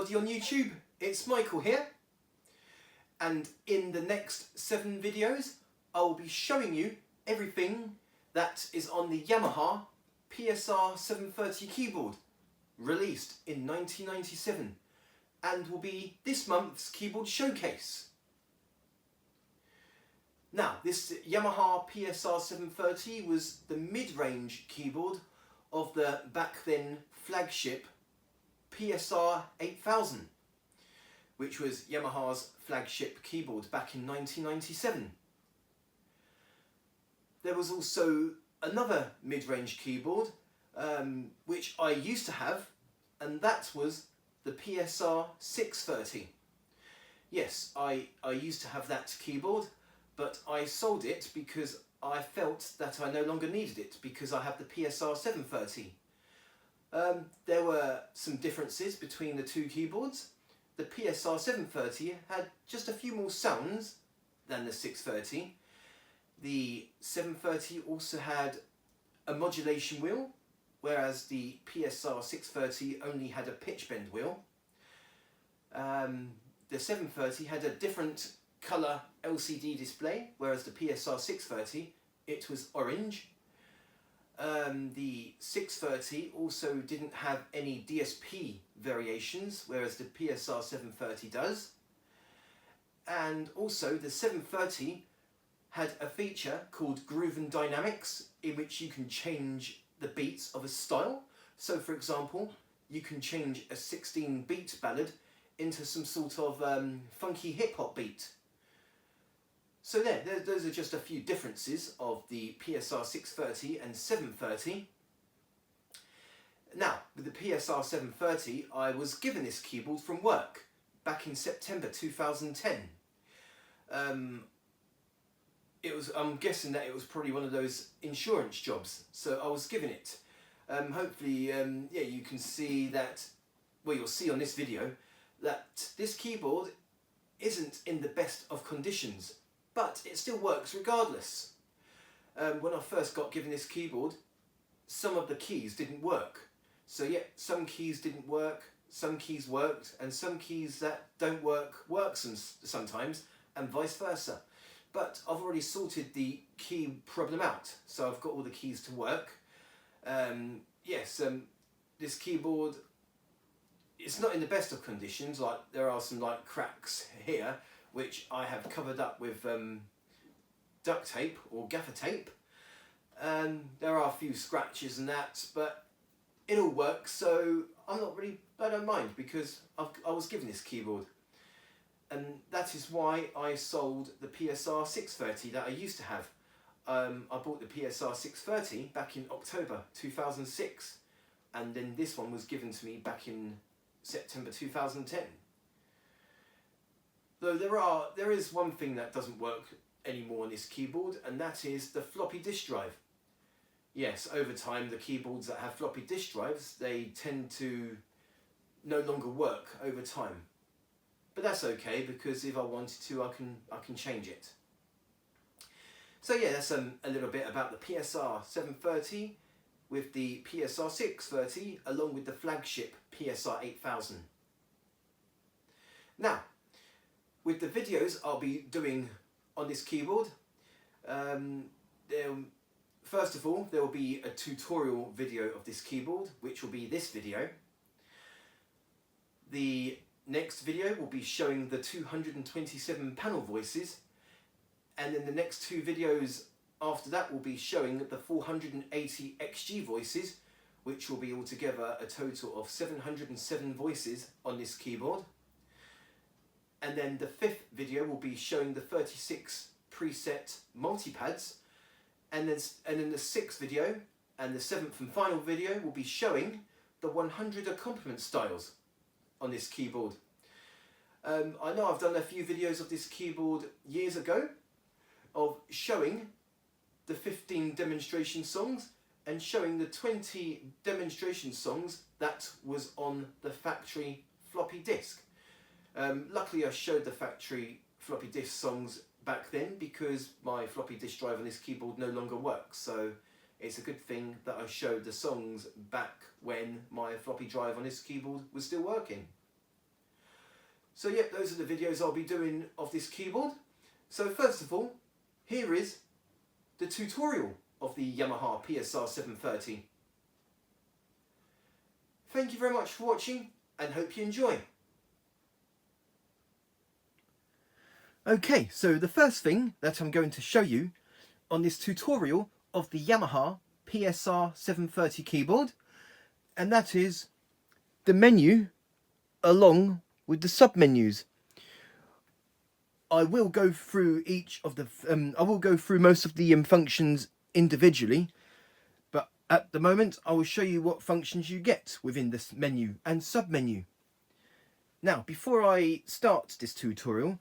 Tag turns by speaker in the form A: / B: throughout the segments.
A: everybody on YouTube, it's Michael here, and in the next 7 videos I will be showing you everything that is on the Yamaha PSR-730 keyboard, released in 1997, and will be this month's keyboard showcase. Now, this Yamaha PSR-730 was the mid-range keyboard of the back then flagship PSR-830, which was Yamaha's flagship keyboard back in 1997. There was also another mid-range keyboard which I used to have, and that was the PSR-630. Yes, I used to have that keyboard, but I sold it because I felt that I no longer needed it because I have the PSR-730. There were some differences between the two keyboards. The PSR-730 had just a few more sounds than the 630. The 730 also had a modulation wheel, whereas the PSR-630 only had a pitch bend wheel. The 730 had a different colour LCD display, whereas the PSR-630, it was orange. The 630 also didn't have any DSP variations, whereas the PSR-730 does. And also the 730 had a feature called Groove and Dynamics, in which you can change the beats of a style. So for example, you can change a 16-beat ballad into some sort of funky hip-hop beat. So those are just a few differences of the PSR-630 and 730. Now, with the PSR-730, I was given this keyboard from work back in September 2010. I'm guessing that it was probably one of those insurance jobs, so I was given it. Hopefully, yeah, you can see that, well, you'll see on this video that this keyboard isn't in the best of conditions, but it still works regardless. When I first got given this keyboard, some of the keys didn't work. So yeah, some keys didn't work, some keys worked, and some keys that don't work sometimes, and vice versa. But I've already sorted the key problem out, so I've got all the keys to work. Yes, this keyboard, it's not in the best of conditions. Like, there are some like cracks here, which I have covered up with duct tape or gaffer tape. There are a few scratches and that, but it all works, so I don't mind, because I was given this keyboard. And that is why I sold the PSR-630 that I used to have. I bought the PSR-630 back in October 2006, and then this one was given to me back in September 2010. Though there is one thing that doesn't work anymore on this keyboard, and that is the floppy disk drive. Yes, over time the keyboards that have floppy disk drives, they tend to no longer work over time. But that's okay, because if I wanted to, I can change it. So yeah, that's a little bit about the PSR-730 with the PSR-630 along with the flagship PSR-830. Now, with the videos I'll be doing on this keyboard, first of all, there will be a tutorial video of this keyboard, which will be this video. The next video will be showing the 227 panel voices, and then the next 2 videos after that will be showing the 480 XG voices, which will be altogether a total of 707 voices on this keyboard. And then the 5th video will be showing the 36 preset multipads, and then the 6th video and the 7th and final video will be showing the 100 accompaniment styles on this keyboard. I know I've done a few videos of this keyboard years ago of showing the 15 demonstration songs and showing the 20 demonstration songs that was on the factory floppy disk. Luckily I showed the factory floppy disk songs back then because my floppy disk drive on this keyboard no longer works, so it's a good thing that I showed the songs back when my floppy drive on this keyboard was still working. So yep, those are the videos I'll be doing of this keyboard. So first of all, here is the tutorial of the Yamaha PSR-730. Thank you very much for watching and hope you enjoy. Okay, so the first thing that I'm going to show you on this tutorial of the Yamaha PSR-730 keyboard, and that is the menu along with the sub-menus. I will go through each of the I will go through most of the functions individually, but at the moment I will show you what functions you get within this menu and sub-menu. Now, before I start this tutorial,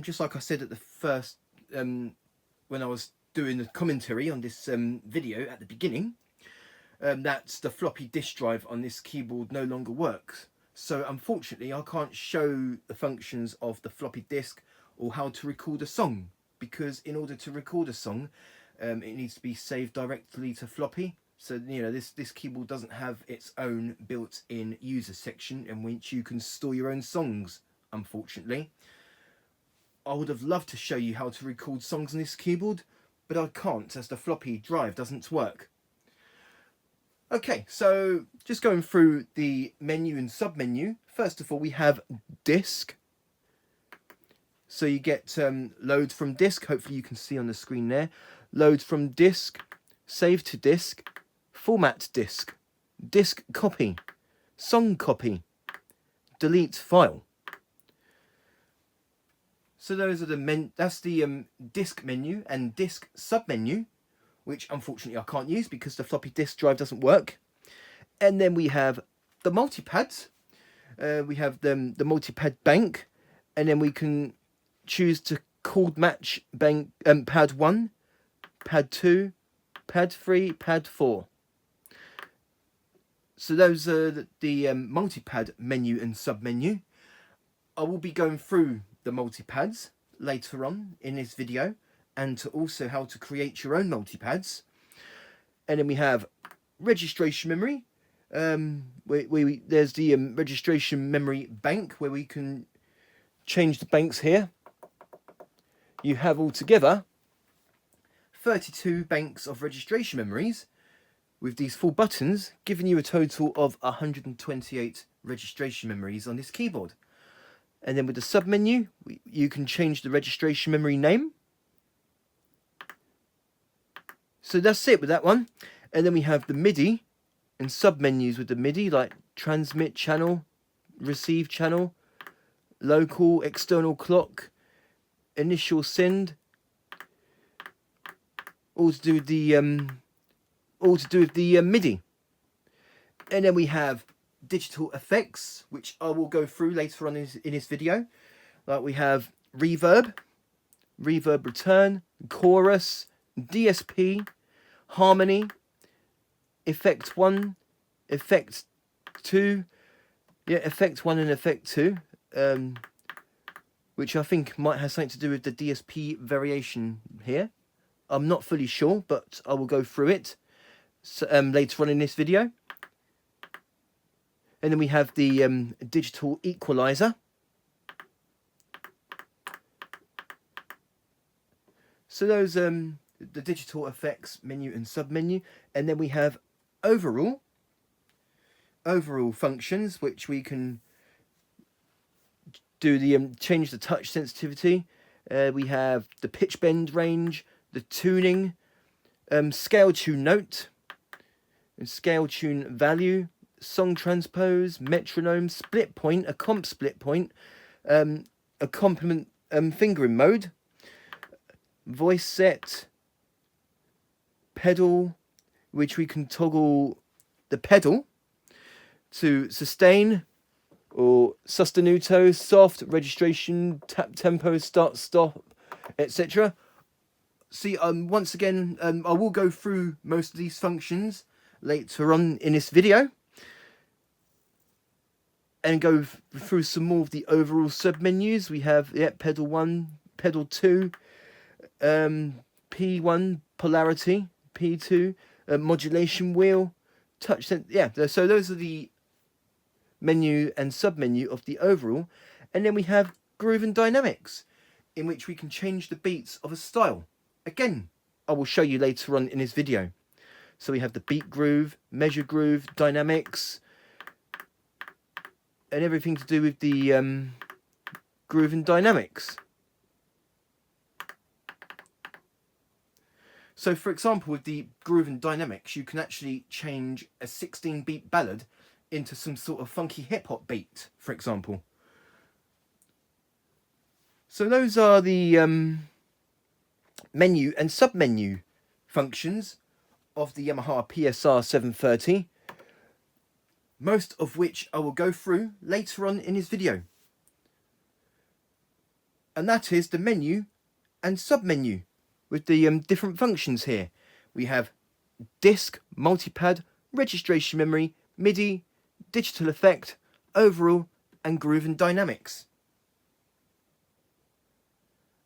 A: just like I said at the first when I was doing the commentary on this video at the beginning, that the floppy disk drive on this keyboard no longer works. So unfortunately I can't show the functions of the floppy disk or how to record a song, because in order to record a song it needs to be saved directly to floppy. So you know, this keyboard doesn't have its own built-in user section in which you can store your own songs, unfortunately. I would have loved to show you how to record songs on this keyboard, but I can't as the floppy drive doesn't work. Okay, so just going through the menu and sub-menu. First of all, we have disk. So you get load from disk, hopefully you can see on the screen there. Load from disk, save to disk, format disk, disk copy, song copy, delete file. So those are that's the disk menu and disk sub-menu, which unfortunately I can't use because the floppy disk drive doesn't work. And then we have the multi-pads. We have the multi-pad bank, and then we can choose to chord match bank pad 1, pad 2, pad 3, pad 4. So those are the multi-pad menu and sub-menu. I will be going through the multi-pads later on in this video, and also how to create your own multi-pads. And then we have registration memory. There's the registration memory bank where we can change the banks here. You have altogether 32 banks of registration memories with these 4 buttons, giving you a total of 128 registration memories on this keyboard. And then with the sub-menu, you can change the registration memory name. So that's it with that one. And then we have the MIDI and sub-menus with the MIDI, like transmit channel, receive channel, local, external clock, initial send, all to do with the MIDI. And then we have digital effects, which I will go through later on in this video. Like we have reverb, reverb return, chorus, DSP, harmony, effect 1, effect 2, yeah, effect 1 and effect 2, which I think might have something to do with the DSP variation here. I'm not fully sure, but I will go through it later on in this video. And then we have the digital equalizer. So those the digital effects menu and sub-menu. And then we have overall functions, which we can do the change the touch sensitivity. We have the pitch bend range, the tuning, scale tune note, and scale tune value, song transpose, metronome, split point, Accomp split point, accompaniment fingering mode, voice set, pedal, which we can toggle the pedal to sustain or sostenuto, soft, registration, tap tempo, start, stop, etc. See, once again, I will go through most of these functions later on in this video and go through some more of the overall sub-menus. We have pedal 1, pedal 2, P1, polarity, P2, modulation wheel, touch, so those are the menu and sub-menu of the overall. And then we have groove and dynamics, in which we can change the beats of a style. Again, I will show you later on in this video. So we have the beat groove, measure groove, dynamics, and everything to do with the groove and dynamics. So for example, with the groove and dynamics, you can actually change a 16-beat ballad into some sort of funky hip-hop beat, for example. So those are the menu and sub-menu functions of the Yamaha PSR-730, most of which I will go through later on in this video. And that is the menu and sub-menu with the different functions here. We have disk, multipad, registration memory, MIDI, digital effect, overall, and groove and dynamics.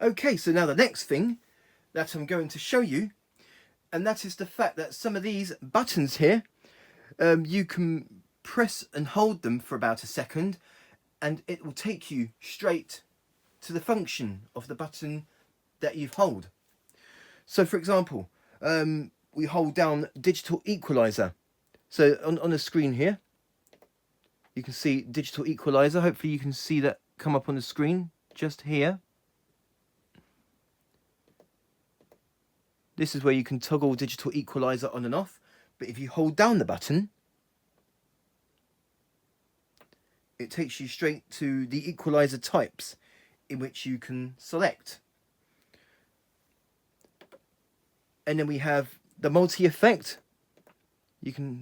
A: Okay, so now the next thing that I'm going to show you, and that is the fact that some of these buttons here, you can press and hold them for about a second, and it will take you straight to the function of the button that you've held. So for example, we hold down digital equalizer. So on the screen here, you can see digital equalizer. Hopefully you can see that come up on the screen just here. This is where you can toggle digital equalizer on and off. But if you hold down the button, it takes you straight to the equalizer types in which you can select. And then we have the multi-effect.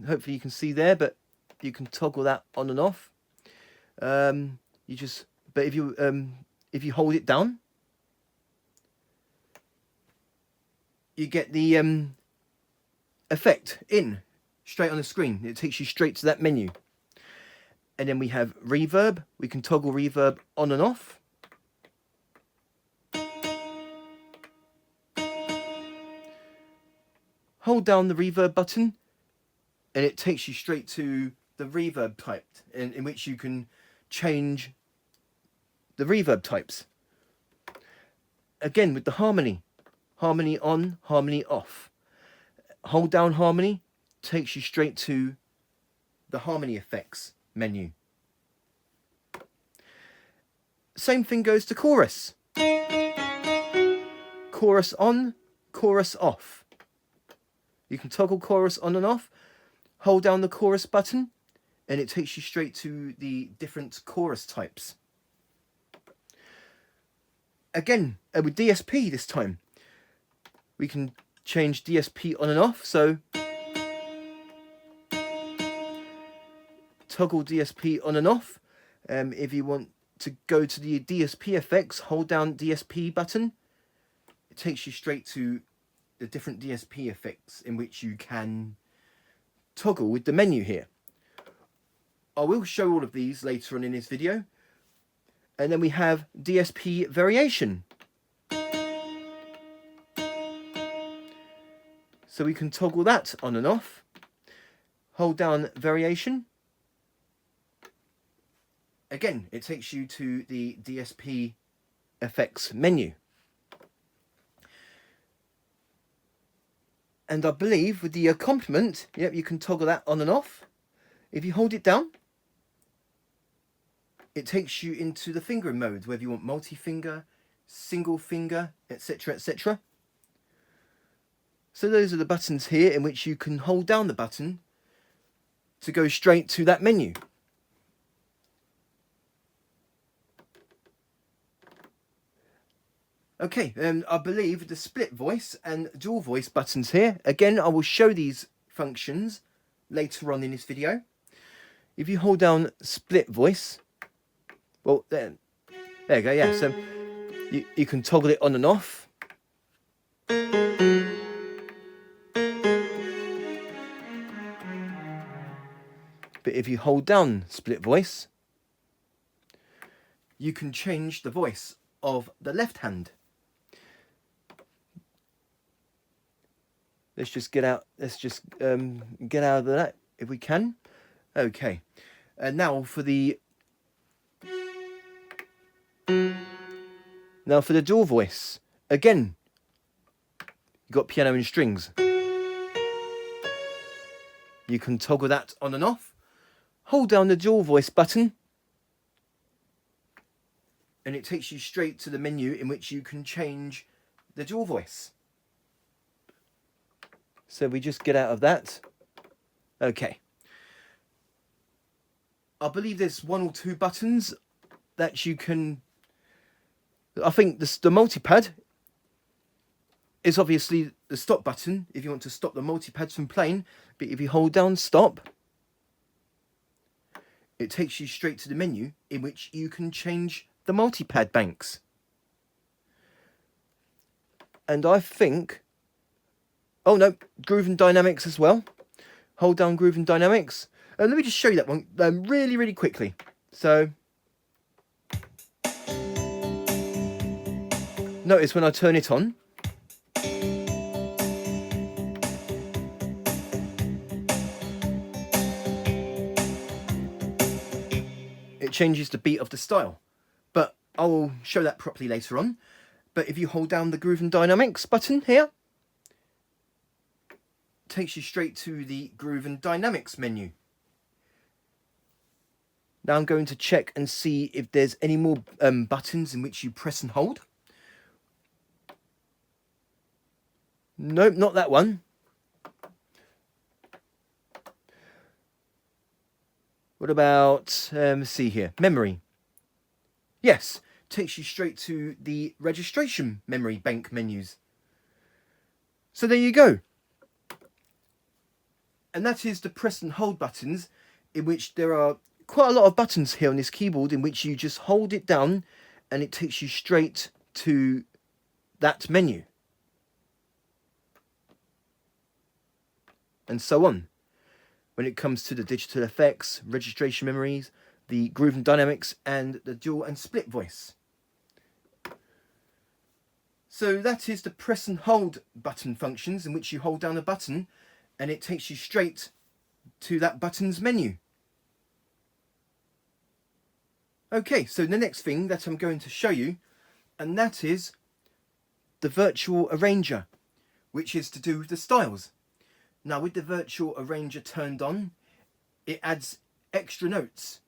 A: Hopefully you can see there, but you can toggle that on and off. But if you hold it down, you get the effect in straight on the screen. It takes you straight to that menu. And then we have reverb. We can toggle reverb on and off. Hold down the reverb button and it takes you straight to the reverb type in which you can change the reverb types. Again with the harmony. Harmony on, harmony off. Hold down harmony, takes you straight to the harmony effects menu. Same thing goes to chorus. Chorus on, chorus off. You can toggle chorus on and off, hold down the chorus button, and it takes you straight to the different chorus types. Again, with DSP this time, we can change DSP on and off. So toggle DSP on and off. If you want to go to the DSP effects, hold down DSP button. It takes you straight to the different DSP effects in which you can toggle with the menu here. I will show all of these later on in this video. And then we have DSP variation. So we can toggle that on and off. Hold down variation. Again, it takes you to the DSP effects menu. And I believe with the complement, yep, you can toggle that on and off. If you hold it down, it takes you into the fingering mode, whether you want multi-finger, single finger, etc, etc. So those are the buttons here in which you can hold down the button to go straight to that menu. Okay, I believe the split voice and dual voice buttons here. Again, I will show these functions later on in this video. If you hold down split voice, well, there you go, yeah. So you can toggle it on and off. But if you hold down split voice, you can change the voice of the left hand. Let's just get out. Let's just get out of that if we can. Okay, and now for the Now for the dual voice, again, you've got piano and strings. You can toggle that on and off. Hold down the dual voice button and it takes you straight to the menu in which you can change the dual voice. So we just get out of that. Okay. I believe there's 1 or 2 buttons that you can... I think the multi-pad is obviously the stop button if you want to stop the multi-pads from playing. But if you hold down stop, it takes you straight to the menu in which you can change the multi-pad banks. And I think... Oh no, Groove and Dynamics as well. Hold down Groove and Dynamics. Let me just show you that one really, really quickly. So, notice when I turn it on, it changes the beat of the style. But I will show that properly later on. But if you hold down the Groove and Dynamics button here, it takes you straight to the Groove and Dynamics menu. Now I'm going to check and see if there's any more buttons in which you press and hold. Nope, not that one. What about, let's see here, memory. Yes, takes you straight to the registration memory bank menus. So there you go. And that is the press and hold buttons, in which there are quite a lot of buttons here on this keyboard in which you just hold it down and it takes you straight to that menu. And so on. When it comes to the digital effects, registration memories, the Groove and Dynamics and the dual and split voice. So that is the press and hold button functions in which you hold down a button and it takes you straight to that button's menu. Okay, so the next thing that I'm going to show you, and that is the virtual arranger, which is to do with the styles. Now with the virtual arranger turned on, it adds extra notes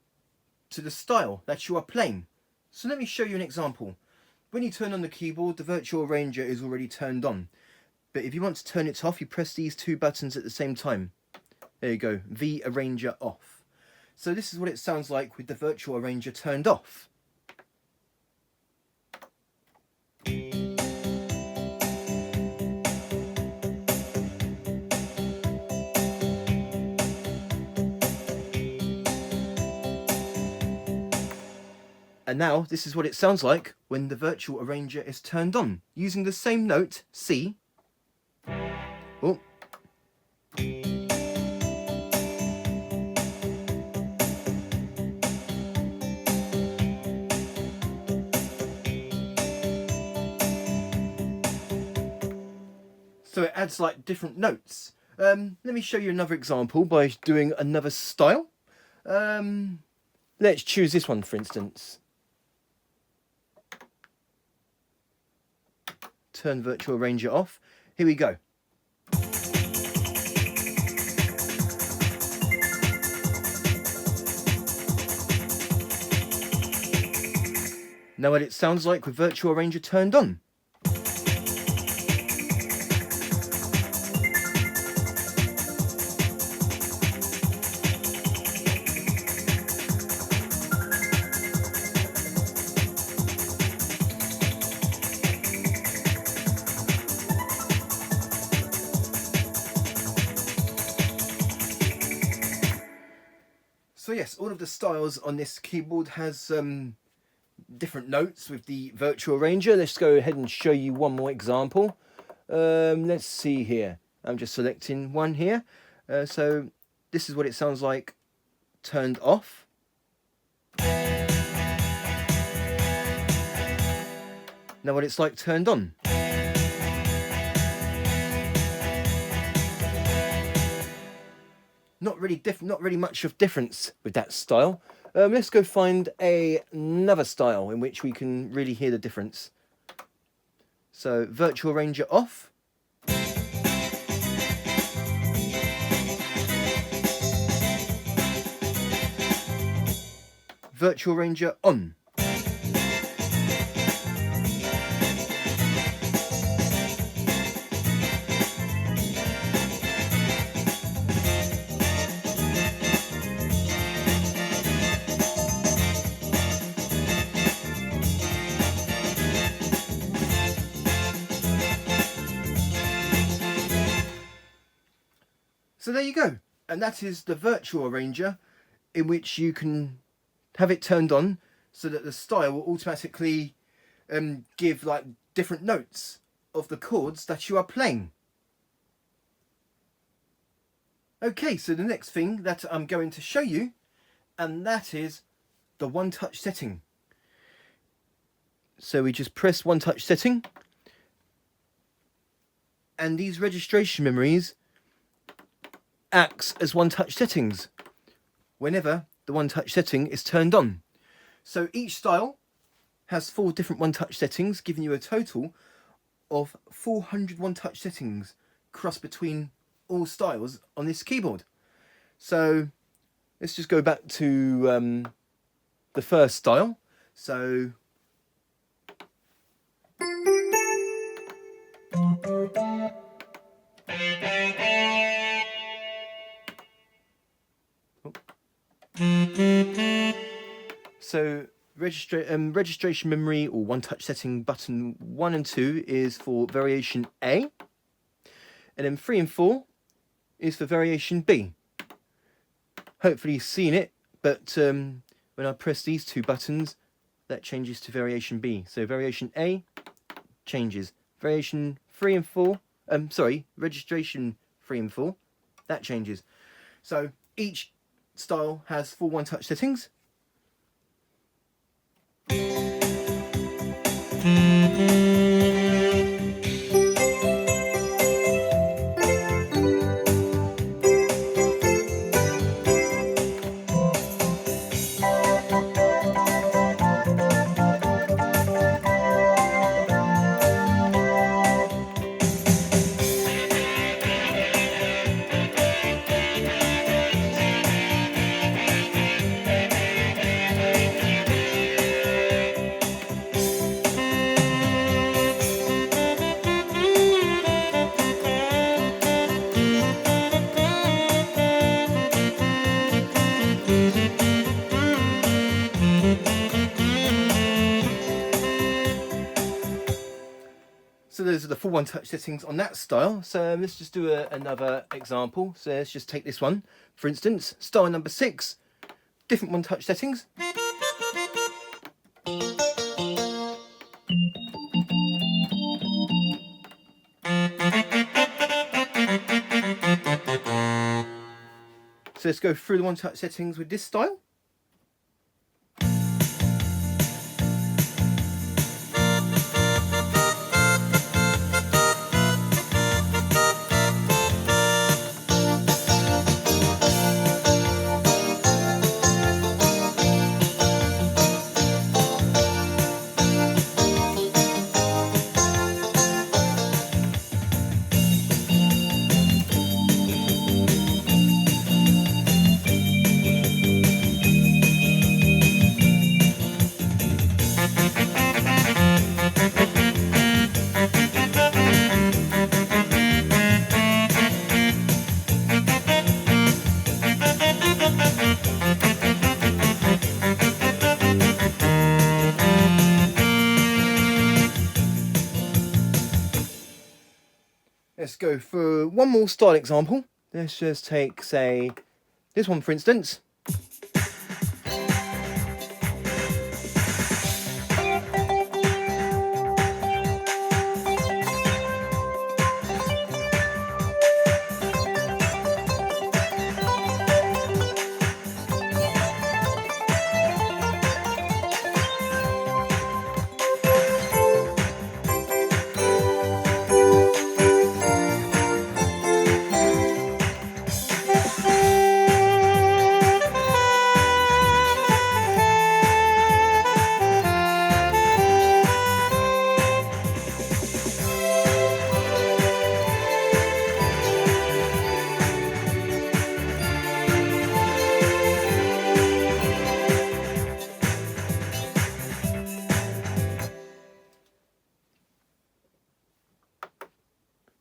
A: to the style that you are playing. So let me show you an example. When you turn on the keyboard, the virtual arranger is already turned on. But if you want to turn it off, you press these 2 buttons at the same time. There you go, V arranger off. So this is what it sounds like with the virtual arranger turned off. And now this is what it sounds like when the virtual arranger is turned on, using the same note, C. Oh. So it adds like different notes. Let me show you another example by doing another style. Let's choose this one for instance. Turn virtual arranger off. Here we go. Now what it sounds like with virtual arranger turned on. So yes, all of the styles on this keyboard has different notes with the virtual arranger. Let's go ahead and show you one more example. Let's see here. I'm just selecting one here. So this is what it sounds like turned off. Now what it's like turned on. Not really much of difference with that style. Let's go find another style in which we can really hear the difference. So virtual ranger off. Virtual ranger on. So there you go, and that is the virtual arranger, in which you can have it turned on so that the style will automatically give like different notes of the chords that you are playing. Okay, so the next thing that I'm going to show you, and that is the one touch setting. So we just press one touch setting, and these registration memories acts as one touch settings whenever the one touch setting is turned on. So each style has 4 different one touch settings, giving you a total of 400 one touch settings crossed between all styles on this keyboard. So let's just go back to the first style. So registration memory or one touch setting button 1 and 2 is for variation A, and then 3 and 4 is for variation B. Hopefully you've seen it, but when I press these 2 buttons, that changes to variation B. So variation A changes. Variation 3 and 4, registration 3 and 4, that changes. So each style has 4 one touch settings. So those are the 4 one touch settings on that style. So let's just do another example. So let's just take this one, for instance, style number 6, different one touch settings. So let's go through the one touch settings with this style. Let's go for one more style example. Let's just take, say, this one for instance.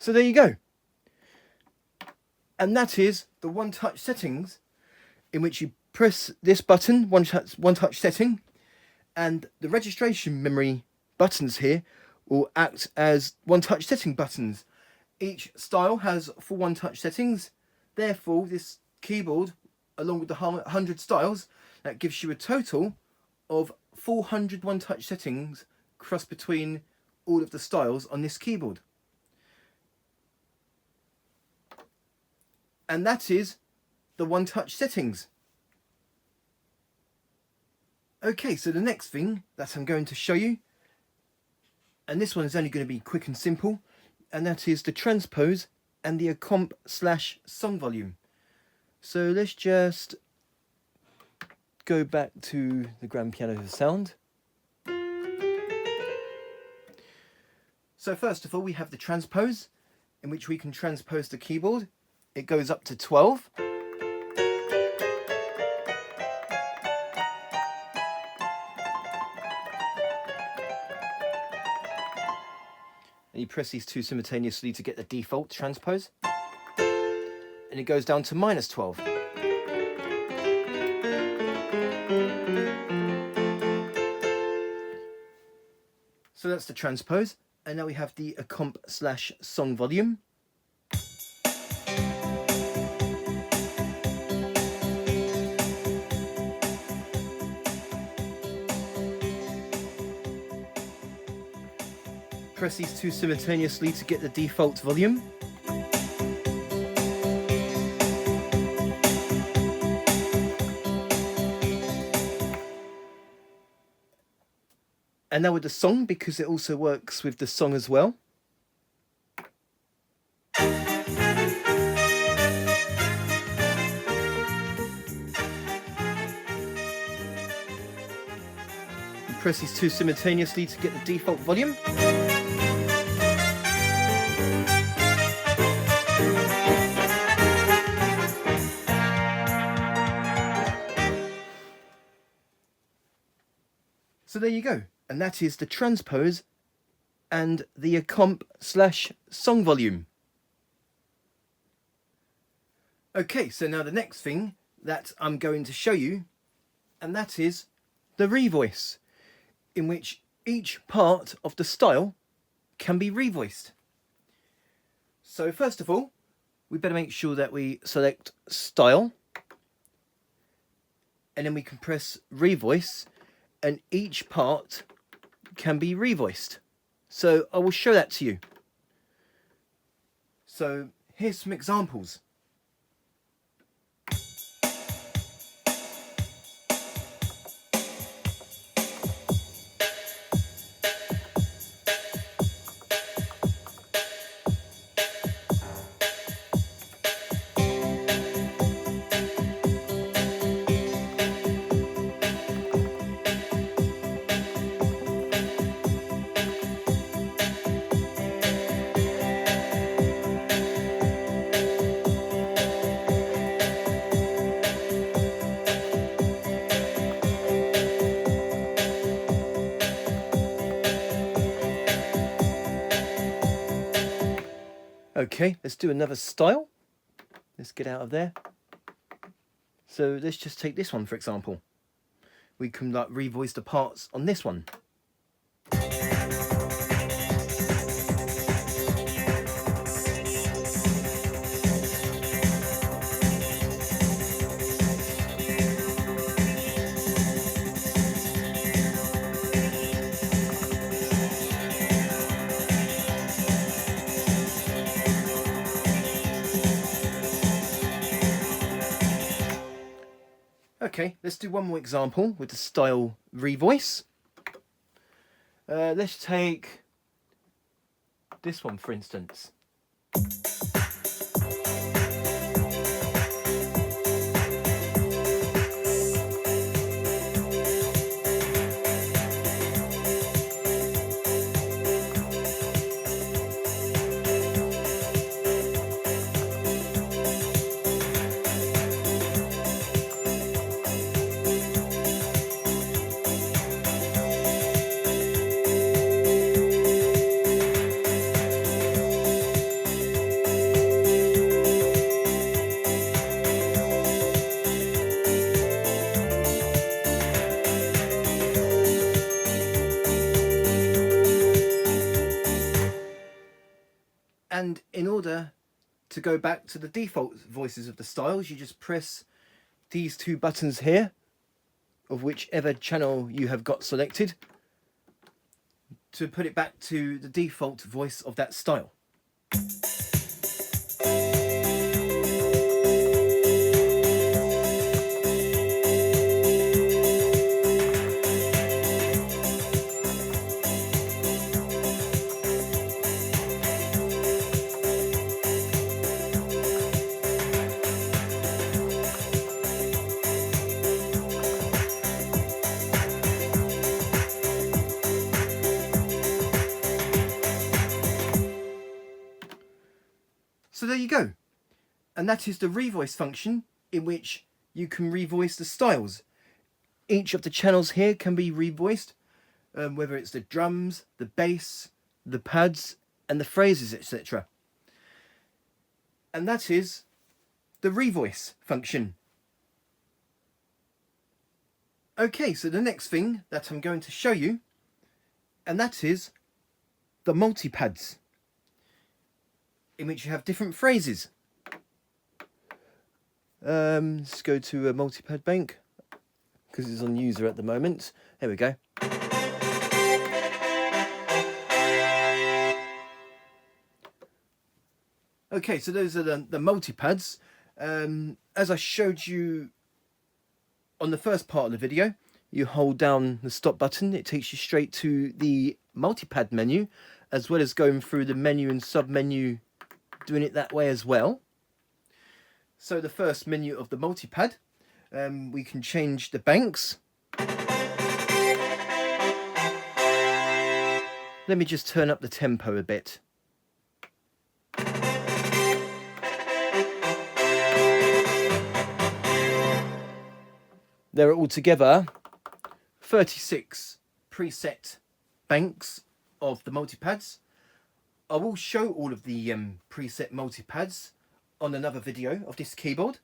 A: So there you go. And that is the one-touch settings, in which you press this button, one-touch setting, and the registration memory buttons here will act as one-touch setting buttons. Each style has 4 one-touch settings. Therefore, this keyboard, along with the 100 styles, that gives you a total of 400 one-touch settings crossed between all of the styles on this keyboard. And that is the one-touch settings. Okay, so the next thing that I'm going to show you, and this one is only going to be quick and simple, and that is the Transpose and the Accomp / song volume. So let's just go back to the grand piano sound. So first of all, we have the Transpose, in which we can transpose the keyboard. It goes up to 12. And you press these 2 simultaneously to get the default transpose. And it goes down to -12. So that's the transpose. And now we have the Accomp / song volume. Press these 2 simultaneously to get the default volume. And now with the song, because it also works with the song as well. You press these 2 simultaneously to get the default volume. So there you go, and that is the Transpose and the Accomp / song volume. Okay, so now the next thing that I'm going to show you, and that is the revoice, in which each part of the style can be revoiced. So first of all, we better make sure that we select style, and then we can press revoice, and each part can be revoiced. So I will show that to you. So here's some examples. Okay, let's do another style. Let's get out of there. So let's just take this one, for example. We can like revoice the parts on this one. Okay, let's do one more example with the style revoice. Let's take this one, for instance. And in order to go back to the default voices of the styles, you just press these two buttons here of whichever channel you have got selected to put it back to the default voice of that style. So there you go. And that is the revoice function, in which you can revoice the styles. Each of the channels here can be revoiced, whether it's the drums, the bass, the pads and the phrases, etc. And that is the revoice function. Okay, so the next thing that I'm going to show you, and that is the multi-pads, in which you have different phrases. Let's go to a multi-pad bank, because it's on user at the moment. There we go. Okay, so those are the multi-pads. As I showed you on the first part of the video, you hold down the stop button, it takes you straight to the multi-pad menu, as well as going through the menu and sub-menu, doing it that way as well. So the first menu of the multi-pad, we can change the banks. Let me just turn up the tempo a bit. There are altogether 36 preset banks of the multi-pads. I will show all of the preset multi-pads on another video of this keyboard.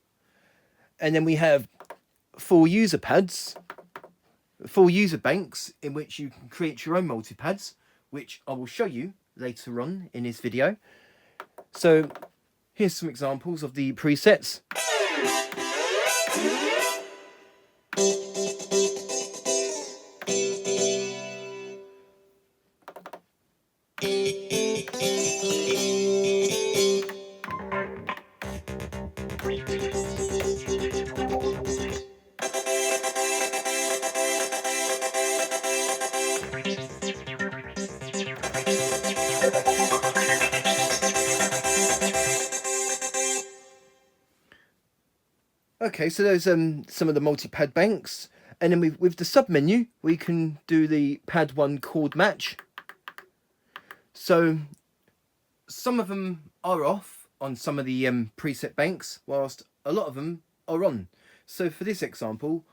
A: And then we have 4 user pads, 4 user banks in which you can create your own multi-pads, which I will show you later on in this video. So here's some examples of the presets. Okay, so there's some of the multi-pad banks, and then with the sub-menu we can do the pad 1 chord match. So some of them are off on some of the preset banks, whilst a lot of them are on. So for this example,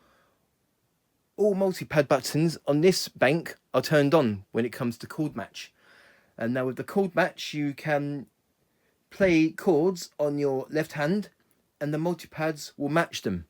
A: all multi-pad buttons on this bank are turned on when it comes to chord match. And now with the chord match you can play chords on your left hand and the multi-pads will match them.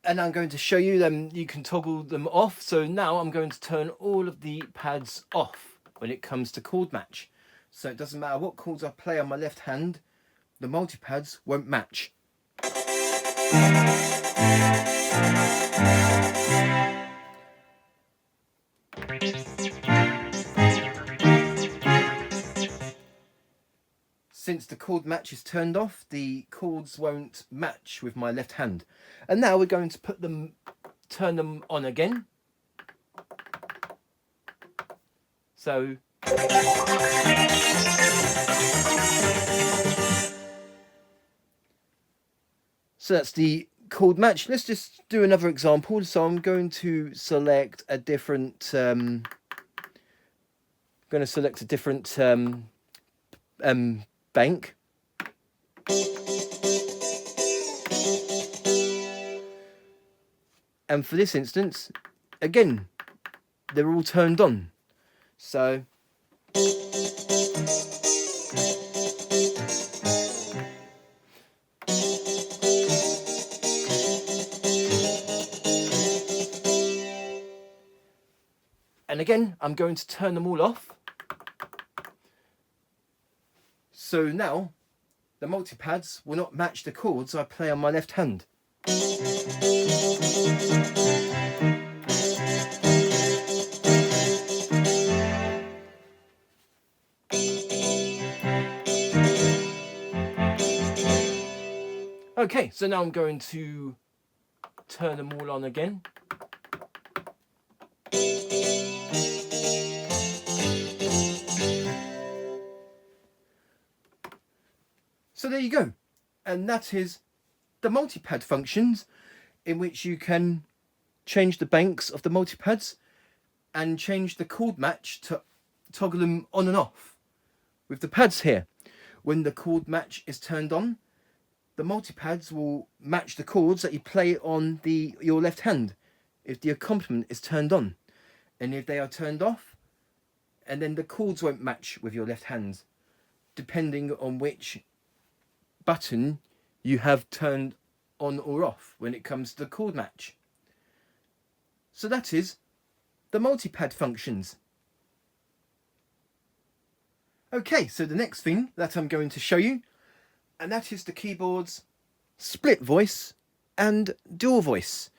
A: And I'm going to show you them, you can toggle them off. So now I'm going to turn all of the pads off when it comes to chord match. So it doesn't matter what chords I play on my left hand, the multi-pads won't match. Since the chord match is turned off, the chords won't match with my left hand. And now we're going to turn them on again. So that's the chord match. Let's just do another example. So I'm going to select a different bank. And for this instance, again, they're all turned on. So and again, I'm going to turn them all off. So now the multipads will not match the chords I play on my left hand. Okay, so now I'm going to turn them all on again. So there you go. And that is the multipad functions, in which you can change the banks of the multipads and change the chord match to toggle them on and off with the pads here. When the chord match is turned on, the multipads will match the chords that you play on your left hand if the accompaniment is turned on. And if they are turned off, and then the chords won't match with your left hand, depending on which button you have turned on or off when it comes to the chord match. So that is the multipad functions. Okay, so the next thing that I'm going to show you, and that is the keyboard's split voice and dual voice,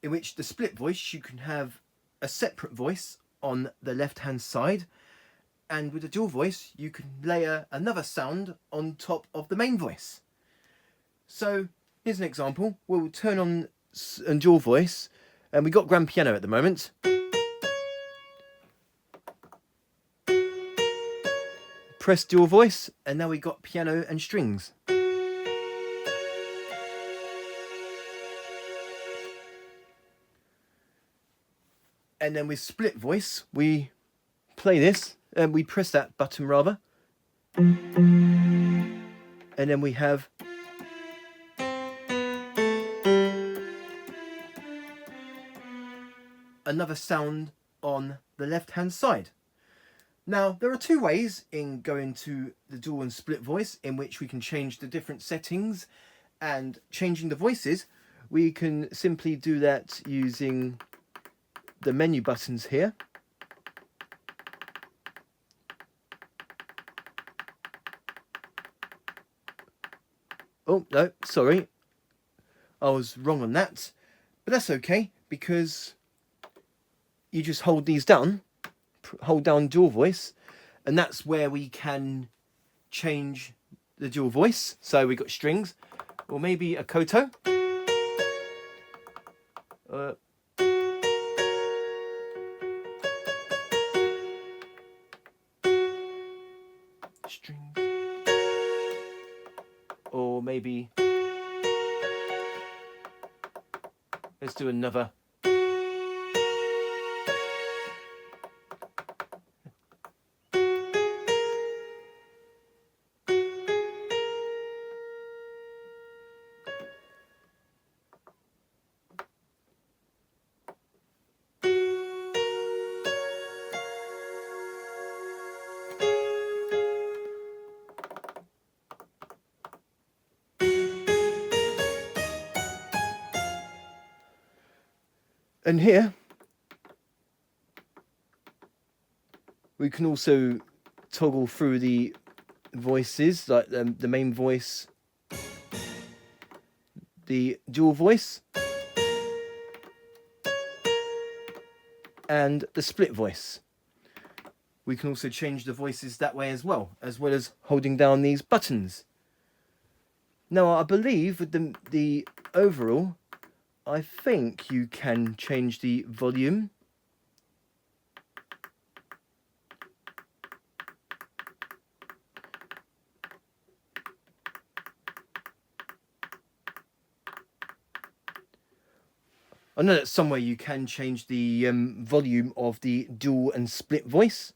A: in which the split voice you can have a separate voice on the left hand side, and with the dual voice you can layer another sound on top of the main voice. So here's an example. We'll turn on a dual voice, and we've got grand piano at the moment. Press dual voice, and now we've got piano and strings. And then with split voice, we play this, and we press that button rather. And then we have another sound on the left hand side. Now, there are two ways in going to the dual and split voice in which we can change the different settings and changing the voices. We can simply do that using the menu buttons here. Oh, no, sorry. I was wrong on that. But that's okay, because you just hold these down. Hold down dual voice, and that's where we can change the dual voice. So we've got strings, or maybe a koto. Strings. Or maybe let's do another. And here we can also toggle through the voices, like the main voice, the dual voice, and the split voice. We can also change the voices that way as well as holding down these buttons. Now, I believe with the overall, I think you can change the volume. I know that somewhere you can change the volume of the dual and split voice.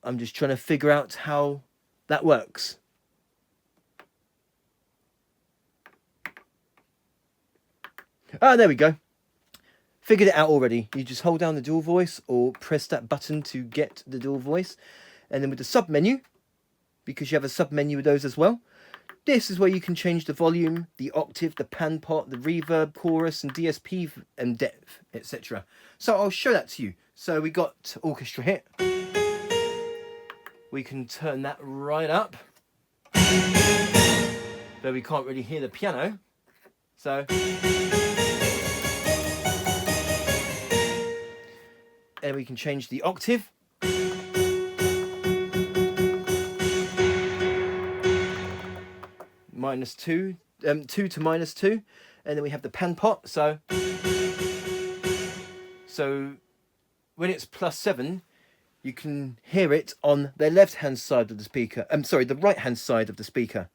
A: I'm just trying to figure out how that works. Ah, there we go. Figured it out already. You just hold down the dual voice or press that button to get the dual voice. And then with the sub menu, because you have a sub menu with those as well, this is where you can change the volume, the octave, the pan pot, the reverb, chorus and DSP and depth, etc. So I'll show that to you. So we got orchestra hit. We can turn that right up. Though we can't really hear the piano. So and we can change the octave. -2, 2 to -2, and then we have the pan pot. So when it's +7, you can hear it on the left-hand side of the speaker. Sorry, the right-hand side of the speaker.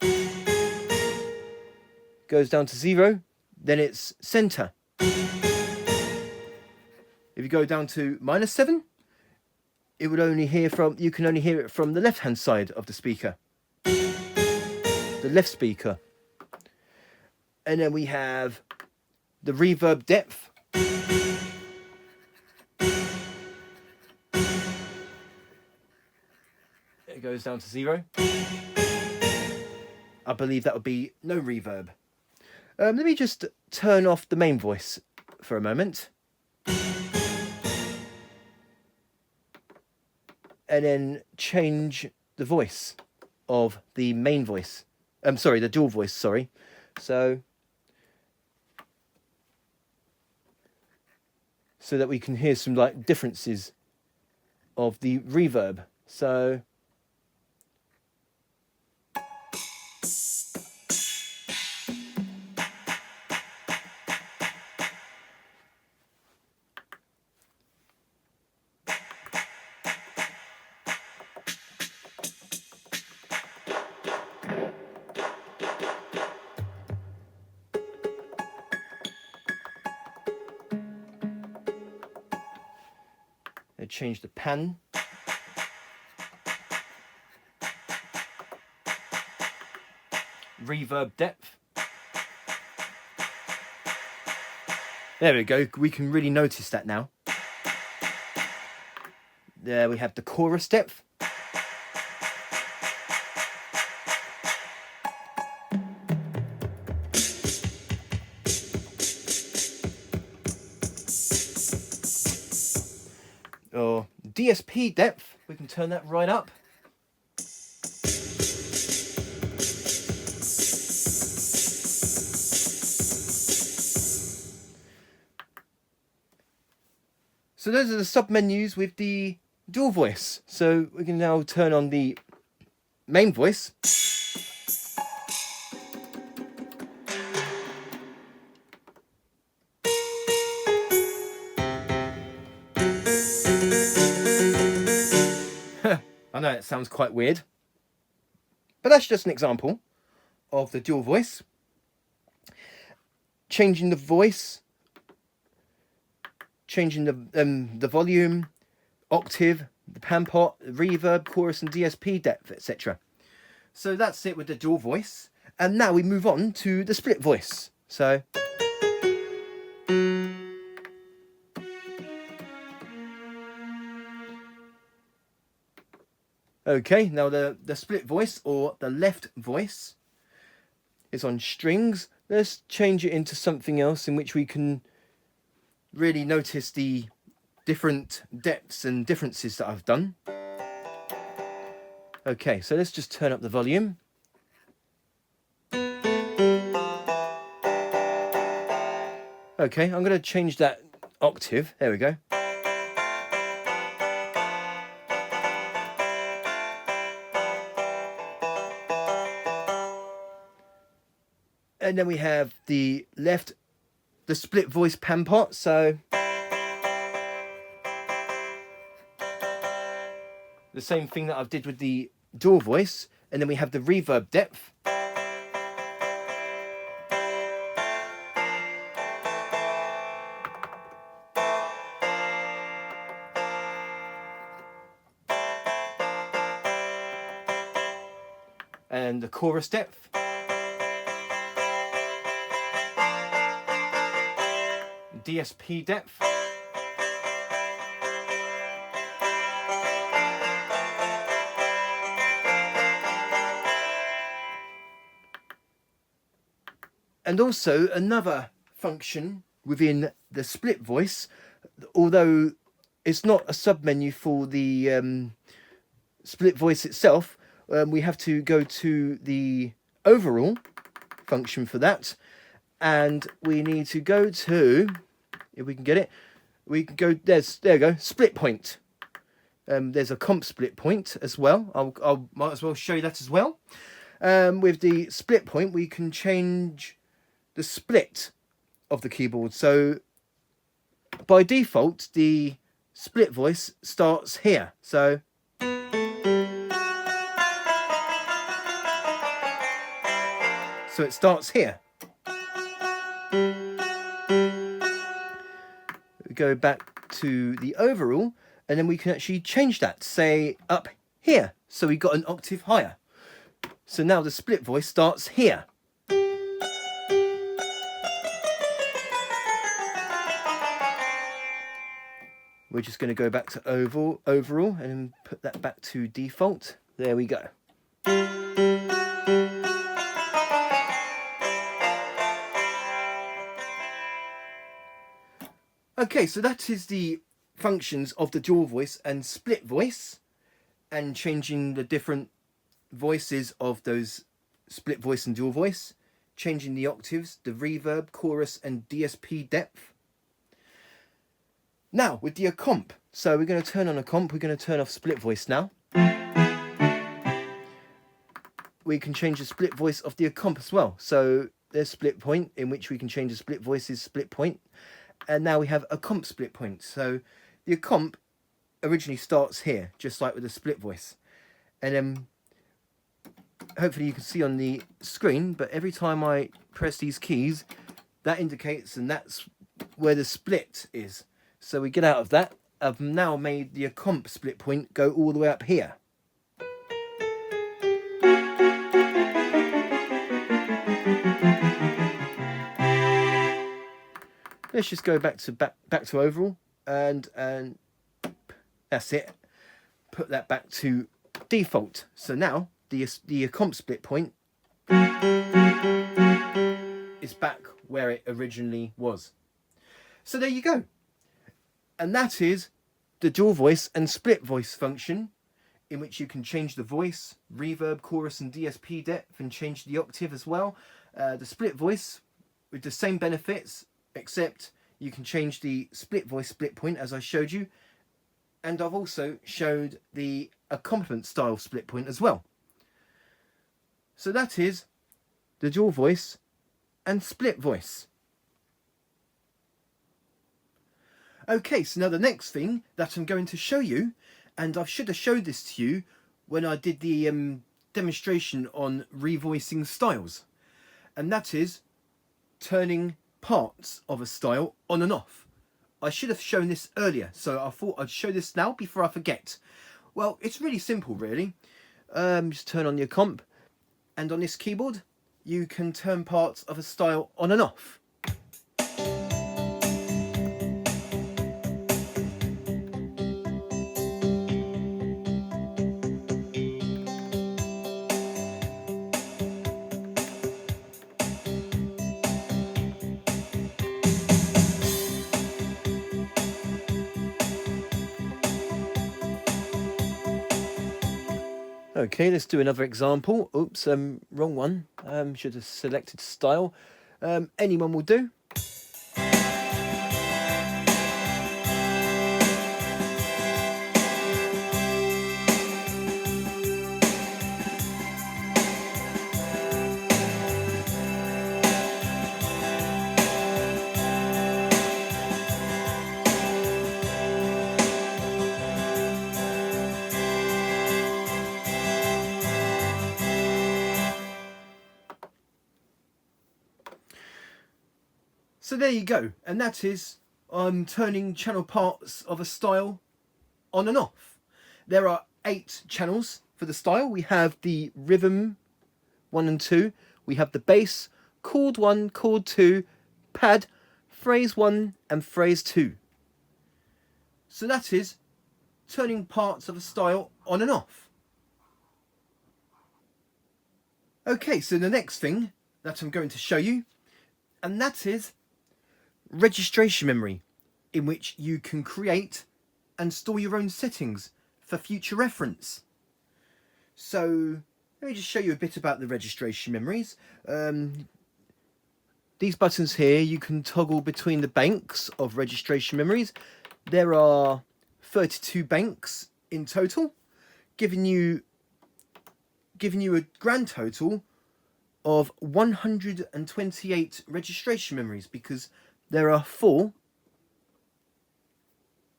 A: Goes down to 0, then it's center. If you go down to -7, it would only hear from. You can only hear it from the left-hand side of the speaker. The left speaker. And then we have the reverb depth. It goes down to 0. I believe that would be no reverb. Let me just turn off the main voice for a moment. And then change the voice of the main voice. Sorry, the dual voice, sorry. So that we can hear some like differences of the reverb. So change the pan. Reverb depth. There we go. We can really notice that now. There we have the chorus depth. Or DSP depth, we can turn that right up. So those are the sub menus with the dual voice. So we can now turn on the main voice. I know it sounds quite weird, but that's just an example of the dual voice. Changing the voice, changing the volume, octave, the pan pot, reverb, chorus and DSP depth, etc. So that's it with the dual voice. And now we move on to the split voice. So okay, now the split voice or the left voice is on strings. Let's change it into something else in which we can really notice the different depths and differences that I've done. Okay, so let's just turn up the volume. Okay, I'm going to change that octave. There we go. And then we have the split voice pan pot. So the same thing that I did with the dual voice. And then we have the reverb depth. And the chorus depth. DSP depth. And also another function within the split voice, although it's not a sub-menu for the split voice itself, we have to go to the overall function for that, and we need to go to, if we can get it, we can go, there you go, split point. There's a comp split point as well. I'll might as well show you that as well. With the split point, we can change the split of the keyboard. So by default, the split voice starts here. So it starts here. We go back to the overall, and then we can actually change that, say up here. So we got an octave higher. So now the split voice starts here. We're just going to go back to overall and then put that back to default. There we go. Okay, so that is the functions of the dual voice and split voice, and changing the different voices of those split voice and dual voice, changing the octaves, the reverb, chorus and DSP depth. Now with the Accomp, so we're going to turn on Accomp, we're going to turn off split voice now. We can change the split voice of the Accomp as well. So there's split point, in which we can change the split voice's split point. And now we have Accomp split point. So the Accomp originally starts here, just like with the split voice. And then hopefully you can see on the screen, but every time I press these keys, that indicates, and that's where the split is. So we get out of that. I've now made the Accomp split point go all the way up here. Let's just go back to overall, and that's it. Put that back to default. So now the Accomp split point is back where it originally was. So there you go. And that is the dual voice and split voice function, in which you can change the voice, reverb, chorus and DSP depth, and change the octave as well. The split voice with the same benefits, except you can change the split voice split point as I showed you, and I've also showed the accompaniment style split point as well. So that is the dual voice and split voice. Okay, so now the next thing that I'm going to show you, and I should have showed this to you when I did the demonstration on revoicing styles, and that is turning parts of a style on and off. I should have shown this earlier, so I thought I'd show this now before I forget. Well, it's really simple really. Just turn on your comp, and on this keyboard you can turn parts of a style on and off. Okay, let's do another example. Oops, wrong one. Should have selected style. Anyone will do. So there you go, and that is turning channel parts of a style on and off. There are 8 channels for the style. We have the rhythm 1 and 2, we have the bass, chord 1, chord 2, pad phrase 1 and phrase 2. So that is turning parts of a style on and off. Okay, so the next thing that I'm going to show you, and that is registration memory, in which you can create and store your own settings for future reference. So let me just show you a bit about the registration memories. These buttons here, you can toggle between the banks of registration memories. There are 32 banks in total, giving you a grand total of 128 registration memories, because there are 4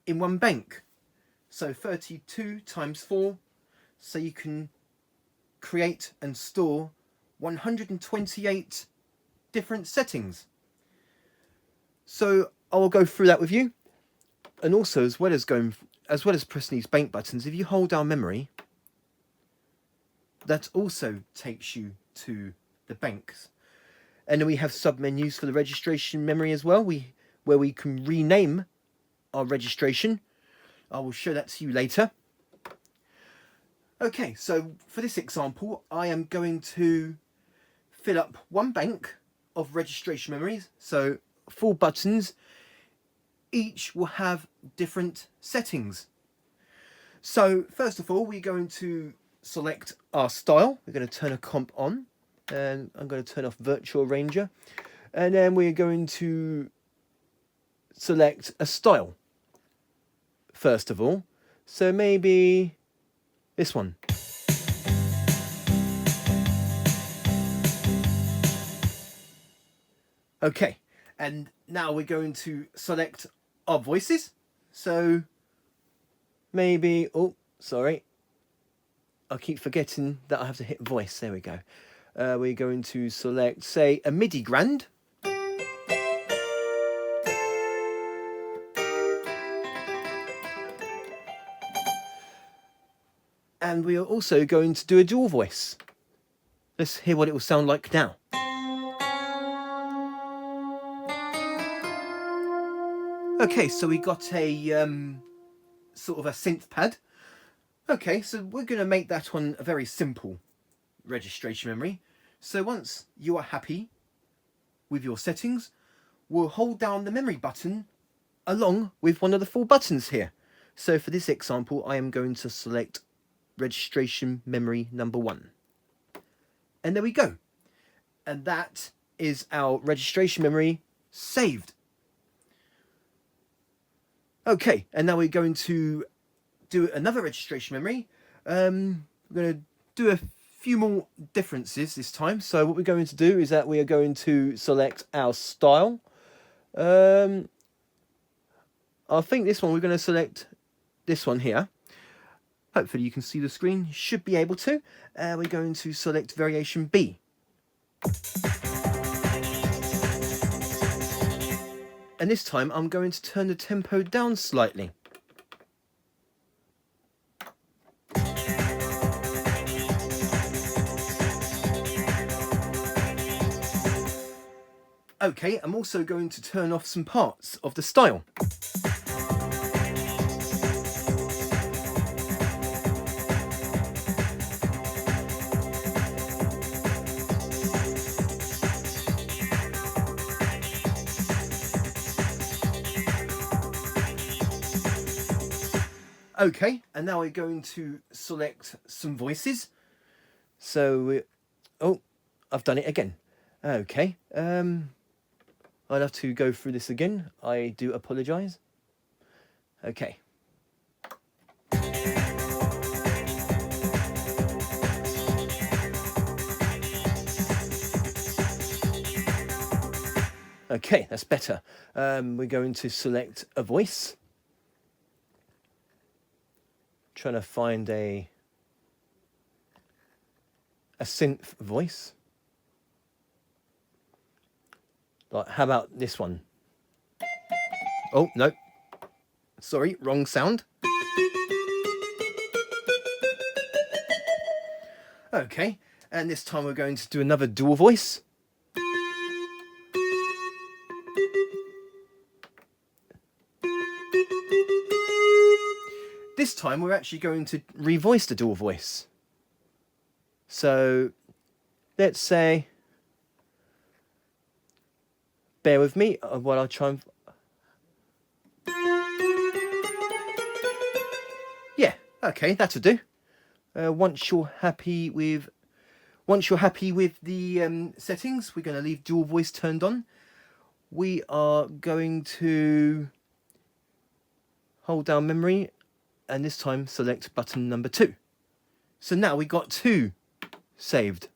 A: in one bank. So 32 times 4, so you can create and store 128 different settings. So I will go through that with you. And also, as well as pressing these bank buttons, if you hold down memory, that also takes you to the banks. And then we have sub-menus for the registration memory as well, where we can rename our registration. I will show that to you later. Okay, so for this example, I am going to fill up one bank of registration memories. So 4 buttons, each will have different settings. So first of all, we're going to select our style. We're going to turn Accomp on, and I'm going to turn off Virtual Arranger, and then we're going to select a style first of all. So maybe this one. Okay, and now we're going to select our voices. So maybe, oh, sorry, I keep forgetting that I have to hit voice. There we go. We're going to select, say, a MIDI grand. And we are also going to do a dual voice. Let's hear what it will sound like now. Okay, so we got a sort of a synth pad. Okay, so we're going to make that one a very simple registration memory. So once you are happy with your settings, we'll hold down the memory button along with one of the 4 buttons here. So for this example, I am going to select registration memory number 1. And there we go. And that is our registration memory saved. Okay, and now we're going to do another registration memory. We're going to do a few more differences this time. So what we're going to do is that we are going to select our style. I think this one, we're going to select this one here. Hopefully you can see the screen. Should be able to. We're going to select variation B. And this time I'm going to turn the tempo down slightly. Okay, I'm also going to turn off some parts of the style. Okay, and now we're going to select some voices. So, oh, I've done it again. Okay, I'll have to go through this again. I do apologise. Okay. Okay, that's better. We're going to select a voice. Trying to find a synth voice. Like, how about this one? Oh, no. Sorry, wrong sound. Okay, and this time we're going to do another dual voice. this time we're actually going to revoice the dual voice. So let's say, bear with me while I try and... Yeah, okay, that'll do. Once you're happy with the settings, we're going to leave dual voice turned on. We are going to hold down memory and this time select button number 2. So now we got 2 saved.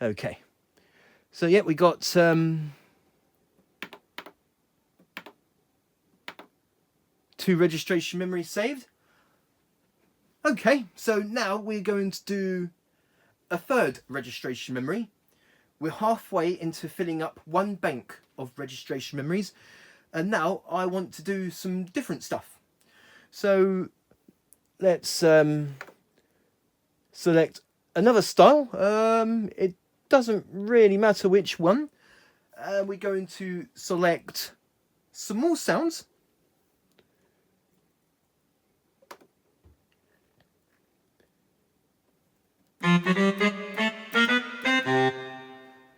A: Okay. So yeah, we got 2 registration memories saved. Okay, so now we're going to do a 3rd registration memory. We're halfway into filling up 1 bank of registration memories, and now I want to do some different stuff. So let's select another style. It doesn't really matter which one. We're going to select some more sounds.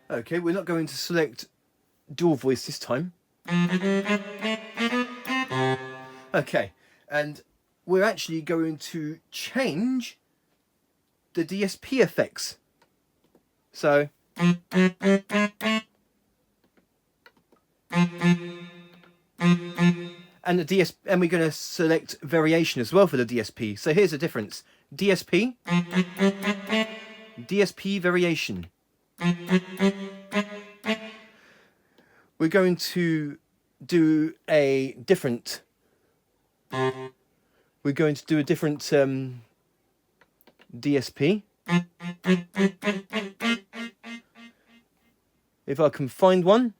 A: Okay, we're not going to select dual voice this time. Okay, and we're actually going to change the DSP effects. So and we're going to select variation as well for the DSP. So here's the difference. DSP variation. We're going to do a different DSP. If I can find one.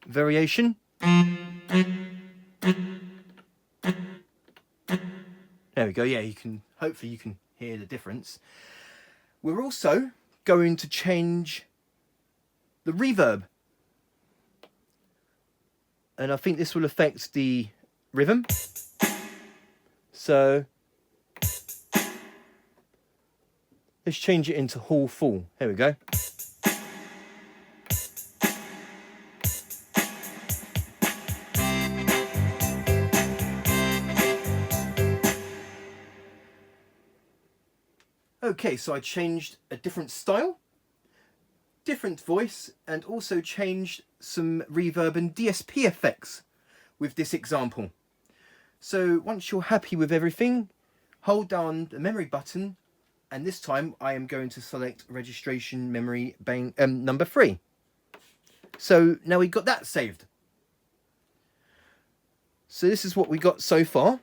A: Variation. There we go. Yeah, hopefully you can hear the difference. We're also going to change the reverb. And I think this will affect the rhythm. So let's change it into hall full. There we go. Okay, so I changed a different style, different voice, and also changed some reverb and DSP effects with this example. So once you're happy with everything, hold down the memory button, and this time I am going to select registration memory number 3. So now we've got that saved. So this is what we got so far.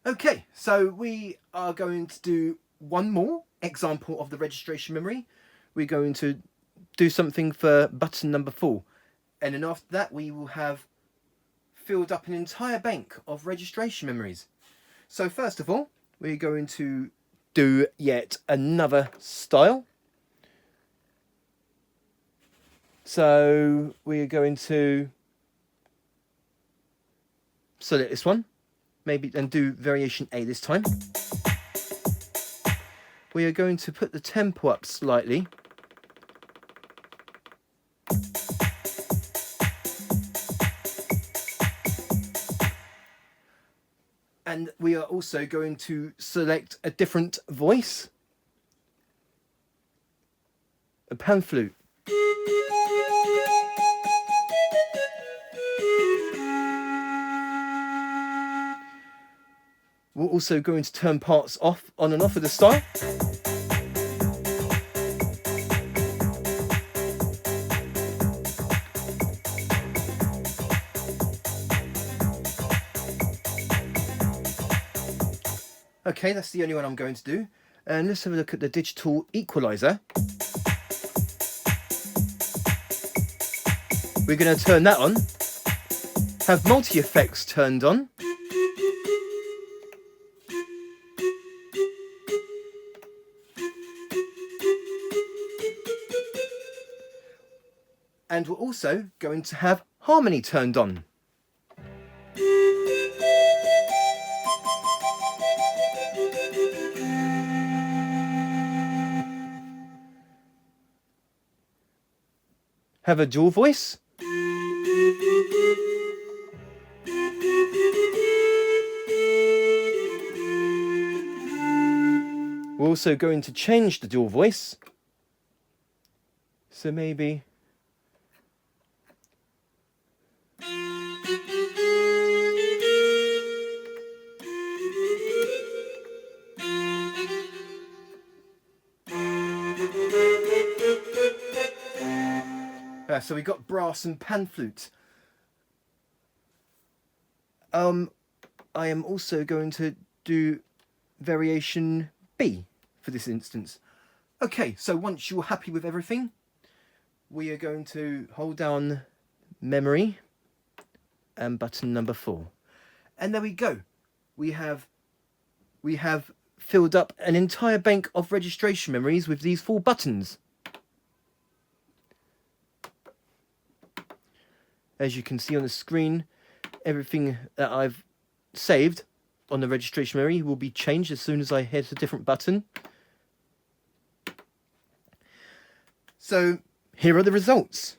A: Okay, so we are going to do one more example of the registration memory. We're going to do something for button number 4. And then after that, we will have filled up an entire bank of registration memories. So first of all, we're going to do yet another style. So we're going to select this one. Maybe and do variation A this time. We are going to put the tempo up slightly. And we are also going to select a different voice. A pan flute. We're also going to turn parts off, on and off of the style. Okay, that's the only one I'm going to do. And let's have a look at the digital equalizer. We're going to turn that on. Have multi-effects turned on. And we're also going to have harmony turned on. Have a dual voice. We're also going to change the dual voice. So maybe... so we got brass and pan flute. I am also going to do variation B for this instance. Okay, so once you're happy with everything, we are going to hold down memory and button number 4. And there we go. We have filled up an entire bank of registration memories with these 4 buttons. As you can see on the screen, everything that I've saved on the registration memory will be changed as soon as I hit a different button. So here are the results.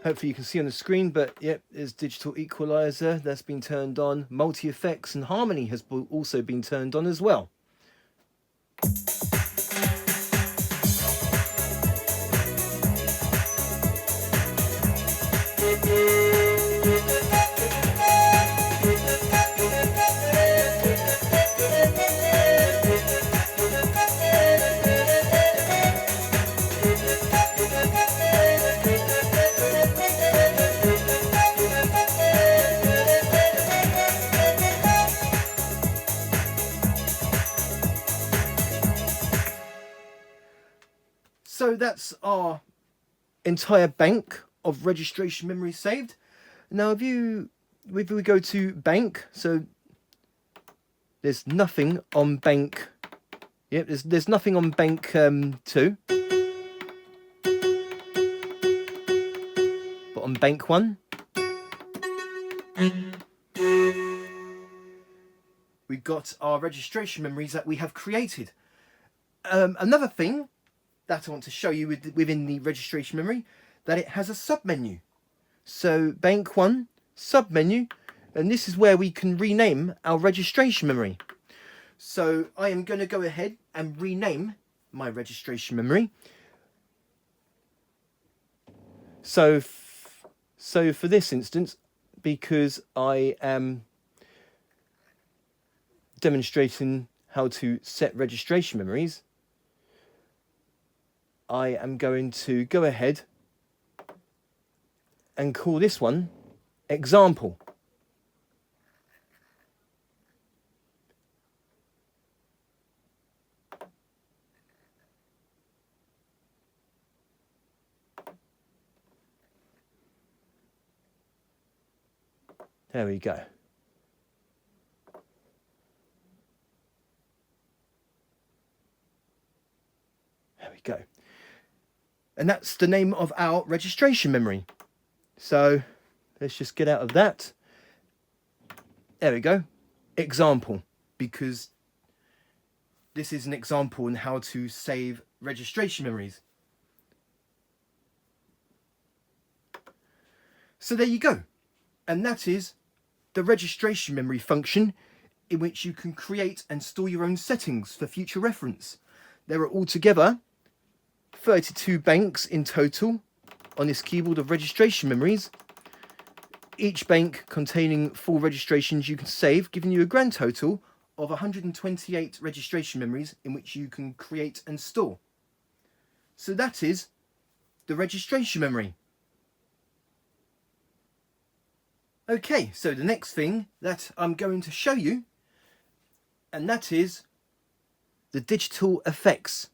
A: Hopefully you can see on the screen, but yep, there's digital equalizer that's been turned on. Multi-effects and harmony has also been turned on as well. So that's our entire bank of registration memory saved. Now if we go to bank, so there's nothing on bank. Yep, there's nothing on bank 2. But on bank 1, we've got our registration memories that we have created. Another thing that I want to show you within the registration memory, that it has a submenu. So bank 1, submenu, and this is where we can rename our registration memory. So I am going to go ahead and rename my registration memory. So for this instance, because I am demonstrating how to set registration memories, I am going to go ahead and call this one example. There we go. go. And that's the name of our registration memory. So let's just get out of that. There we go. Example, because this is an example on how to save registration memories. So there you go. And that is the registration memory function, in which you can create and store your own settings for future reference. There are altogether 32 banks in total on this keyboard of registration memories, each bank containing 4 registrations you can save, giving you a grand total of 128 registration memories in which you can create and store. So that is the registration memory. Okay, so the next thing that I'm going to show you, and that is the digital effects.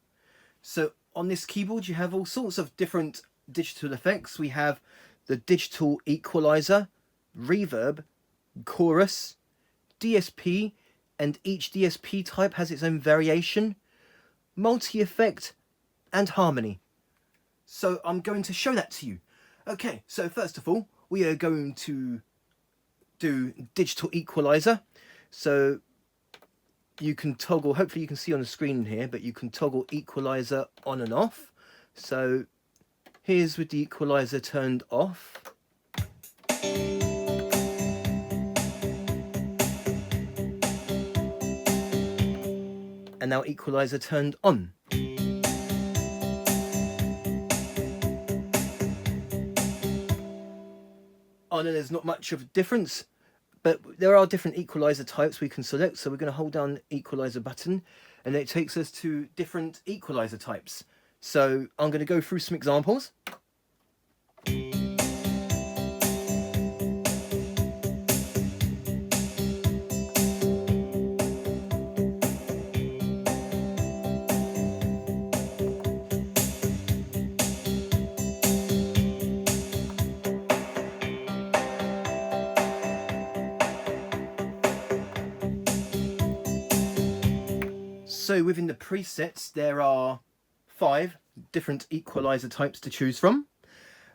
A: So on this keyboard you have all sorts of different digital effects. We have the digital equalizer, reverb, chorus, DSP, and each DSP type has its own variation, multi-effect, and harmony. So I'm going to show that to you. Okay, so first of all, we are going to do digital equalizer. So you can toggle, hopefully you can see on the screen here, but you can toggle equalizer on and off. So here's with the equalizer turned off. And now equalizer turned on. Oh, no, there's not much of a difference, but there are different equalizer types we can select. So we're going to hold down the equalizer button and it takes us to different equalizer types. So I'm going to go through some examples. So within the presets, there are 5 different equalizer types to choose from.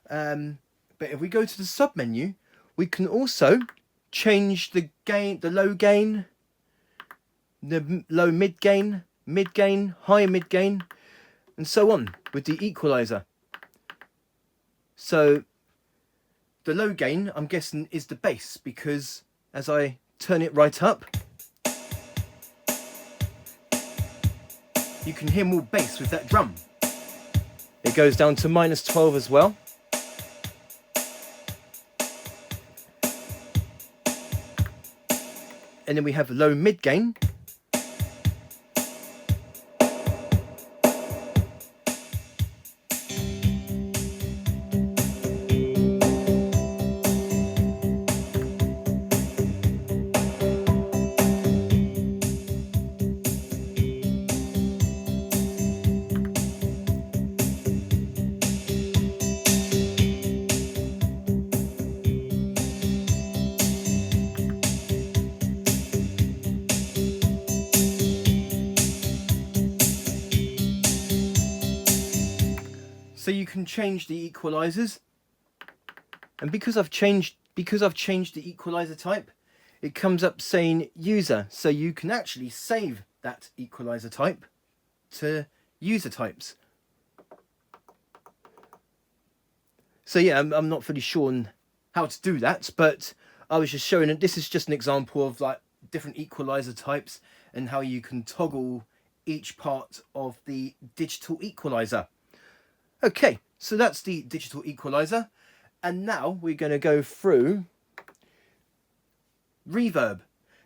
A: But if we go to the sub menu, we can also change the gain, the low gain, the low mid gain, high mid gain, and so on with the equalizer. So the low gain, I'm guessing, is the bass, because as I turn it right up, you can hear more bass with that drum. It goes down to -12 as well. And then we have low mid gain. So you can change the equalizers, and because I've changed the equalizer type, it comes up saying user, so you can actually save that equalizer type to user types. So yeah, I'm not fully sure on how to do that, but I was just showing it. This is just an example of like different equalizer types and how you can toggle each part of the digital equalizer. Okay, so that's the digital equalizer, and now we're going to go through reverb.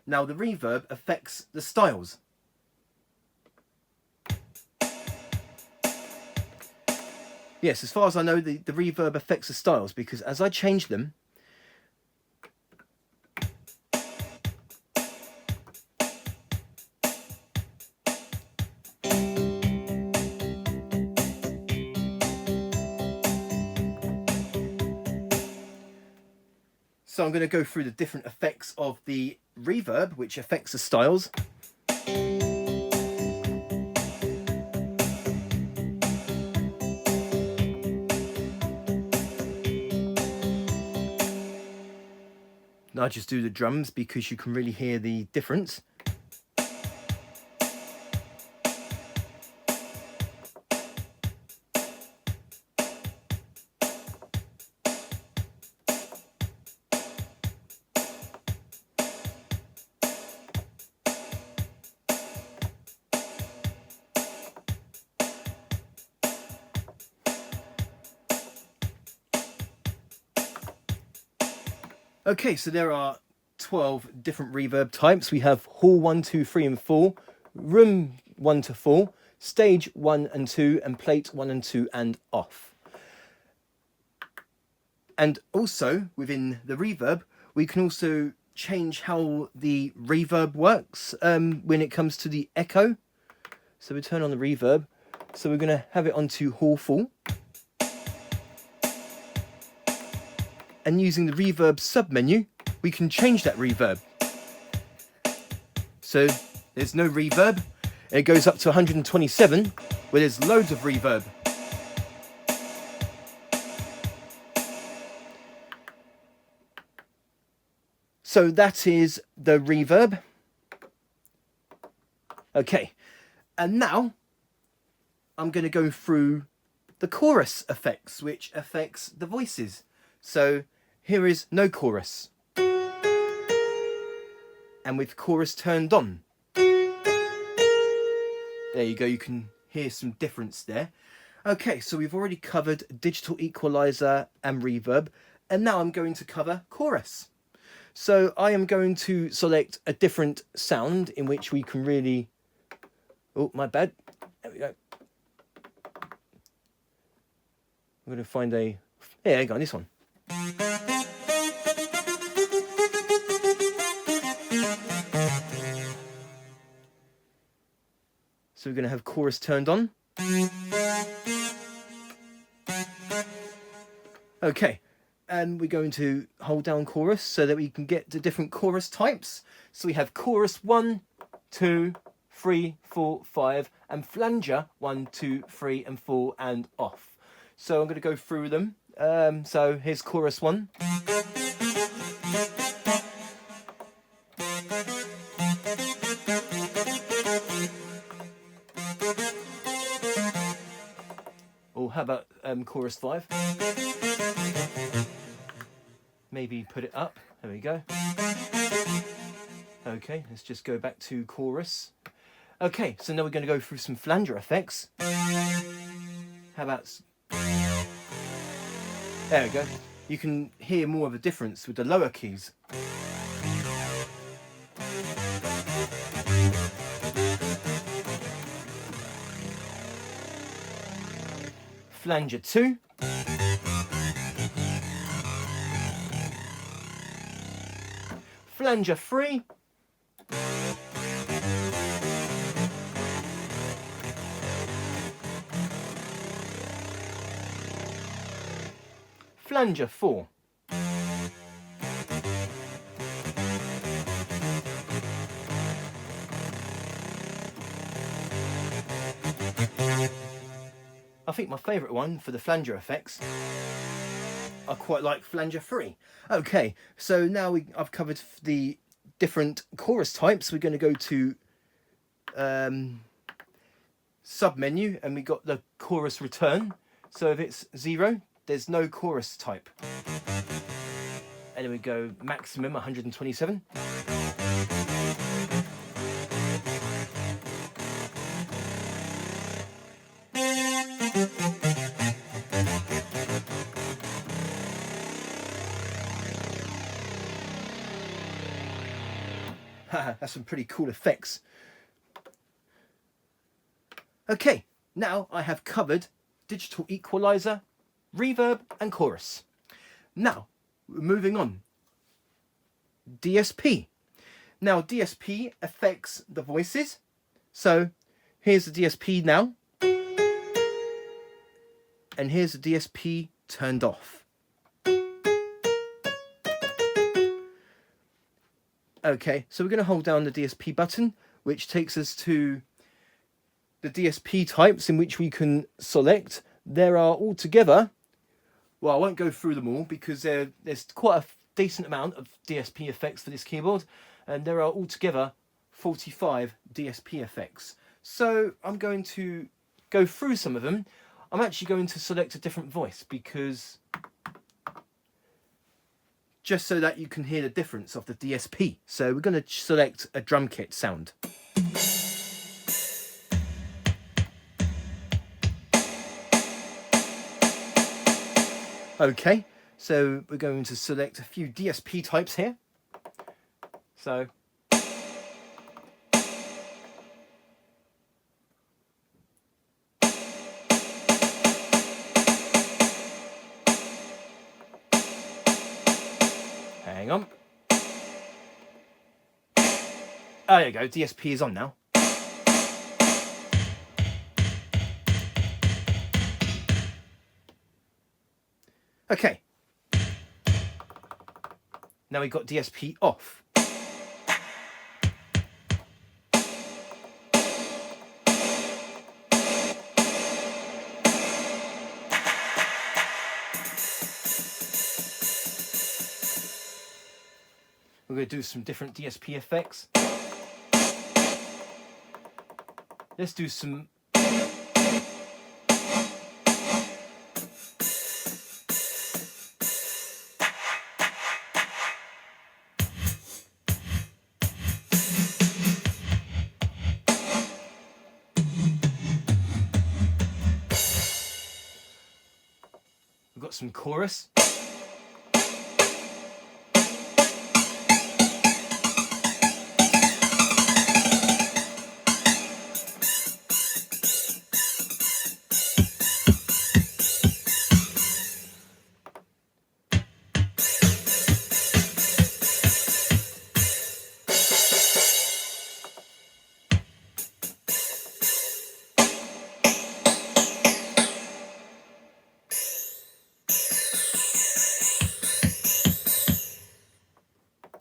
A: Now the reverb affects the styles. Yes, as far as I know, the reverb affects the styles, because as I change them, so I'm going to go through the different effects of the reverb, which affects the styles. I just do the drums because you can really hear the difference. Okay, so there are 12 different reverb types. We have hall 1, 2, 3 and 4, room 1 to 4, stage 1 and 2, and plate 1 and 2 and off. And also within the reverb, we can also change how the reverb works when it comes to the echo. So we turn on the reverb. So we're going to have it onto hall 4. And using the reverb sub-menu, we can change that reverb. So there's no reverb. It goes up to 127, where there's loads of reverb. So that is the reverb. Okay, and now I'm going to go through the chorus effects, which affects the voices. So here is no chorus. And with chorus turned on. There you go, you can hear some difference there. Okay, so we've already covered digital equalizer and reverb, and now I'm going to cover chorus. So I am going to select a different sound in which we can really... Oh, my bad. There we go. I'm going to find a... There you go, this one. So we're going to have chorus turned on. Okay, and we're going to hold down chorus so that we can get the different chorus types. So we have chorus 1, 2, 3, 4, 5, and flanger 1, 2, 3, and 4, and off. So I'm going to go through them. So here's chorus 1. Or how about chorus 5? Maybe put it up. There we go. Okay, let's just go back to chorus. Okay, so now we're going to go through some flanger effects. How about... There we go. You can hear more of a difference with the lower keys. Flanger 2. Flanger 3. Flanger 4. I think my favourite one for the flanger effects, I quite like flanger 3. Okay, so now I've covered the different chorus types. We're going to go to sub-menu, and we got the chorus return. So if it's 0, there's no chorus type. And then we go maximum 127. That's some pretty cool effects. Okay, now I have covered digital equalizer, reverb and chorus. Now, moving on. DSP. Now, DSP affects the voices. So, here's the DSP now. And here's the DSP turned off. Okay, so we're going to hold down the DSP button, which takes us to the DSP types in which we can select. There are altogether, well, I won't go through them all because there's quite a decent amount of DSP effects for this keyboard, and there are altogether 45 DSP effects. So I'm going to go through some of them. I'm actually going to select a different voice, because just so that you can hear the difference of the DSP. So we're going to select a drum kit sound. Okay, so we're going to select a few DSP types here. So hang on. Oh, there you go, DSP is on now. Okay. Now we've got DSP off. We're going to do some different DSP effects. Let's do some we've got some chorus.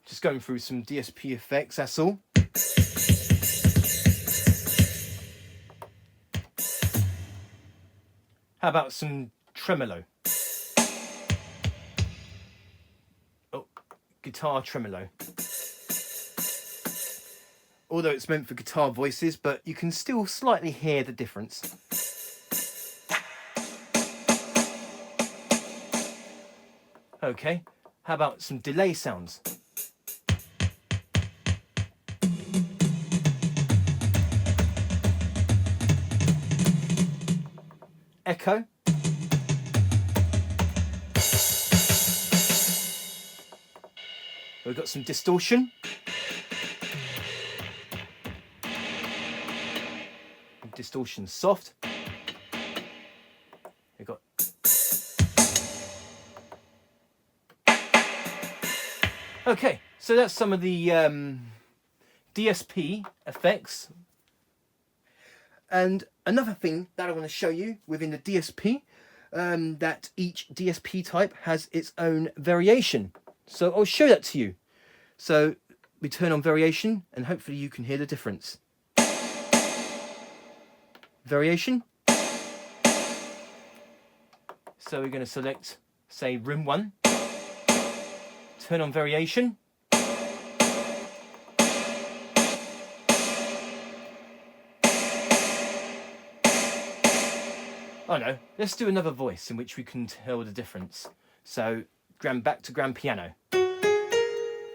A: Just going through some DSP effects, that's all. How about some tremolo? Oh, guitar tremolo. Although it's meant for guitar voices, but you can still slightly hear the difference. Okay, how about some delay sounds? Echo. We've got some distortion. Distortion soft. We've got okay, so that's some of the DSP effects. And another thing that I want to show you within the DSP, that each DSP type has its own variation. So I'll show that to you. So we turn on variation and hopefully you can hear the difference. Variation. So we're going to select, say, room 1. Turn on variation. Oh no, let's do another voice in which we can tell the difference. So, back to grand piano.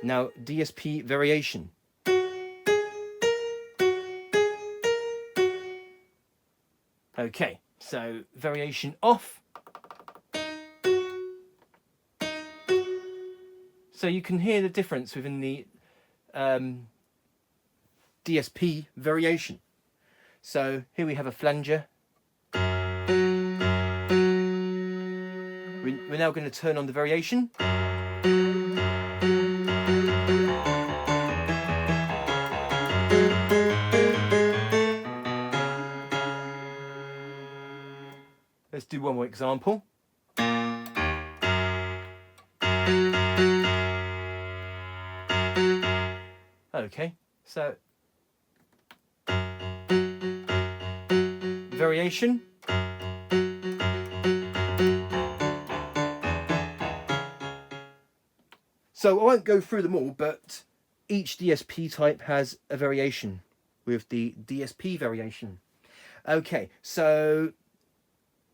A: Now, DSP variation. Okay, so variation off. So you can hear the difference within the DSP variation. So here we have a flanger. We're now going to turn on the variation. Let's do one more example. Okay, so variation. So I won't go through them all, but each DSP type has a variation with the DSP variation. Okay, so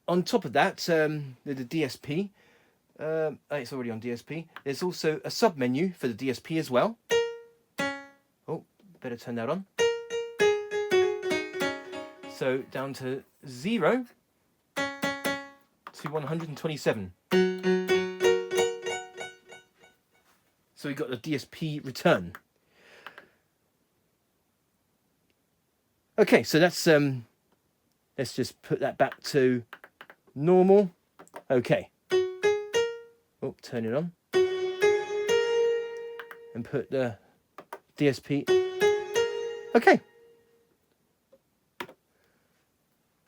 A: on top of that, the DSP, it's already on DSP. There's also a sub menu for the DSP as well. Oh, better turn that on. So down to 0 to 127. So we've got the DSP return. Okay, so that's let's just put that back to normal. Okay. Oh, turn it on. And put the DSP. Okay.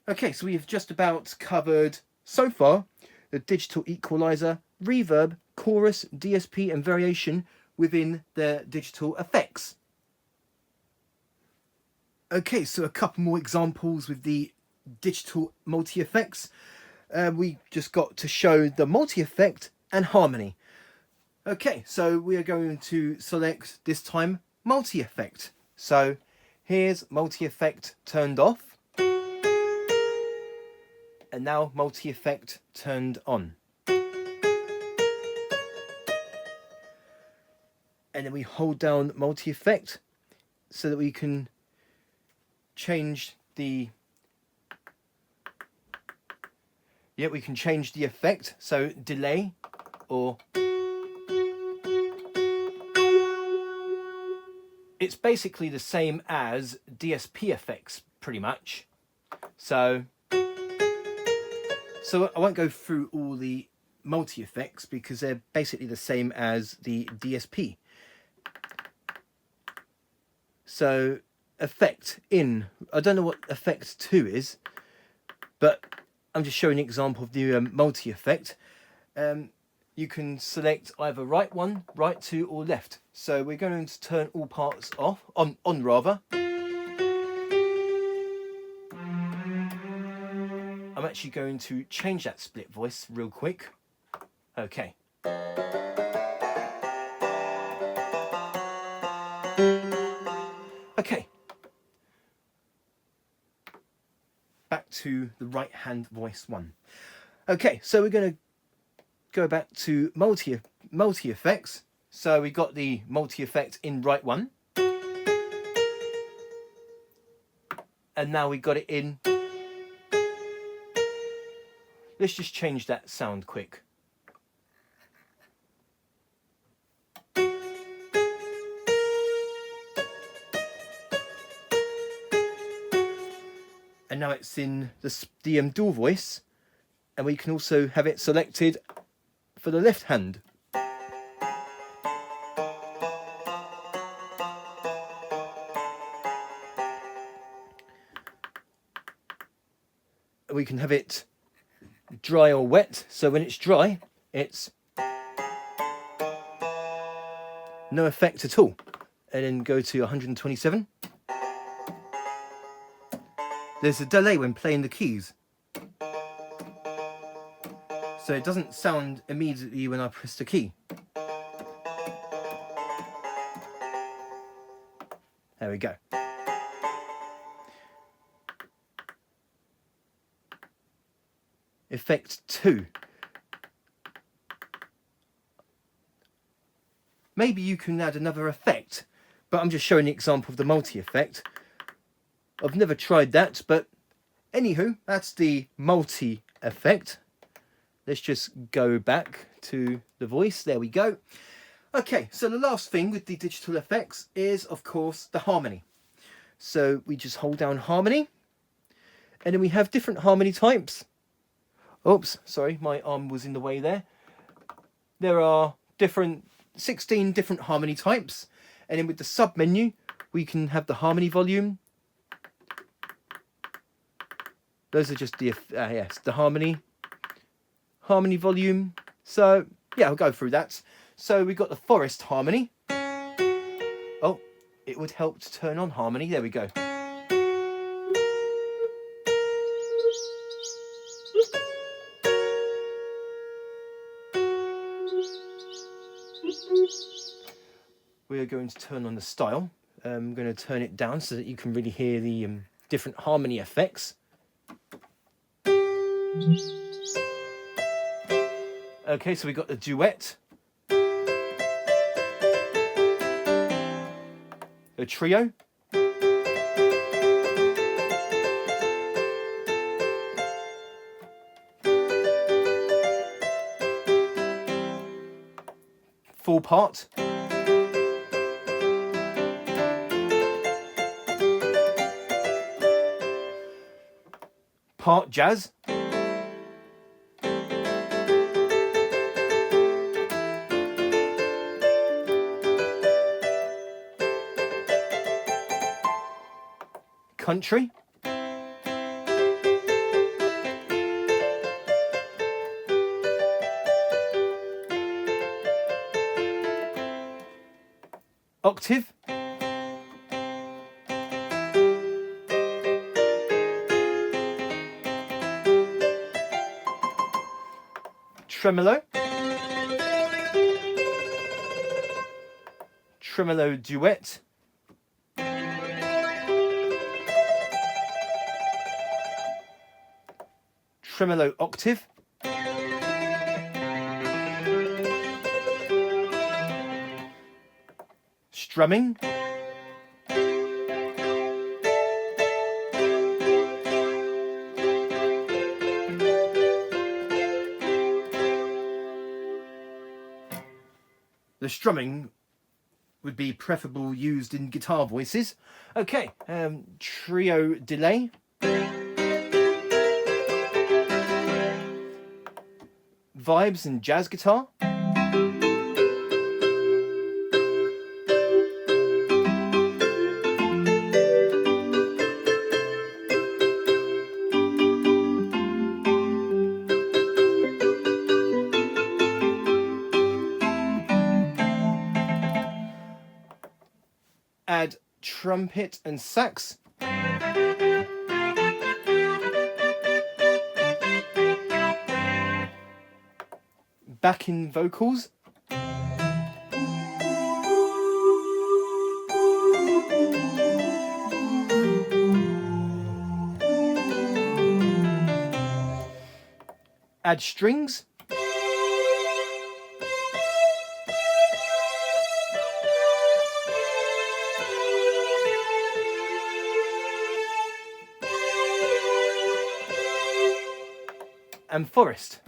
A: Okay, so we've just about covered so far the digital equalizer, reverb, chorus, DSP and variation within the digital effects. Okay, so a couple more examples with the digital multi-effects. We just got to show the multi-effect and harmony. Okay, so we are going to select this time multi-effect. So here's multi-effect turned off. And now multi-effect turned on. And then we hold down multi-effect so that we can change the we can change the effect, so delay or it's basically the same as DSP effects pretty much. So I won't go through all the multi effects because they're basically the same as the DSP. So effect in, I don't know what effect 2 is, but I'm just showing an example of the multi effect. You can select either right 1, right 2 or left. So we're going to turn all parts off, on rather. I'm actually going to change that split voice real quick. Okay. Okay. Back to the right hand voice 1. Okay, so we're going to go back to multi effects. So we got the multi effect in right 1. And now we got it in. Let's just change that sound quick. And now it's in the dual voice, and we can also have it selected for the left hand. We can have it dry or wet, so when it's dry, it's no effect at all. And then go to 127. There's a delay when playing the keys, so it doesn't sound immediately when I press the key. There we go. Effect 2. Maybe you can add another effect, but I'm just showing the example of the multi-effect. I've never tried that, but anywho, that's the multi-effect. Let's just go back to the voice. There we go. Okay, so the last thing with the digital effects is, of course, the harmony. So we just hold down harmony, and then we have different harmony types. Oops, sorry, my arm was in the way there. There are 16 different harmony types, and then with the sub menu, we can have the harmony volume. Those are just the the harmony volume. So yeah, I'll go through that. So we've got the forest harmony. Oh, it would help to turn on harmony. There we go. We are going to turn on the style. I'm going to turn it down so that you can really hear the different harmony effects. Okay, so we got the duet, the trio, full part, part jazz, country, octave, tremolo, tremolo duet, tremolo octave, strumming, the strumming would be preferable used in guitar voices. Okay, trio delay, vibes and jazz guitar, add trumpet and sax, backing vocals, add strings, and forest.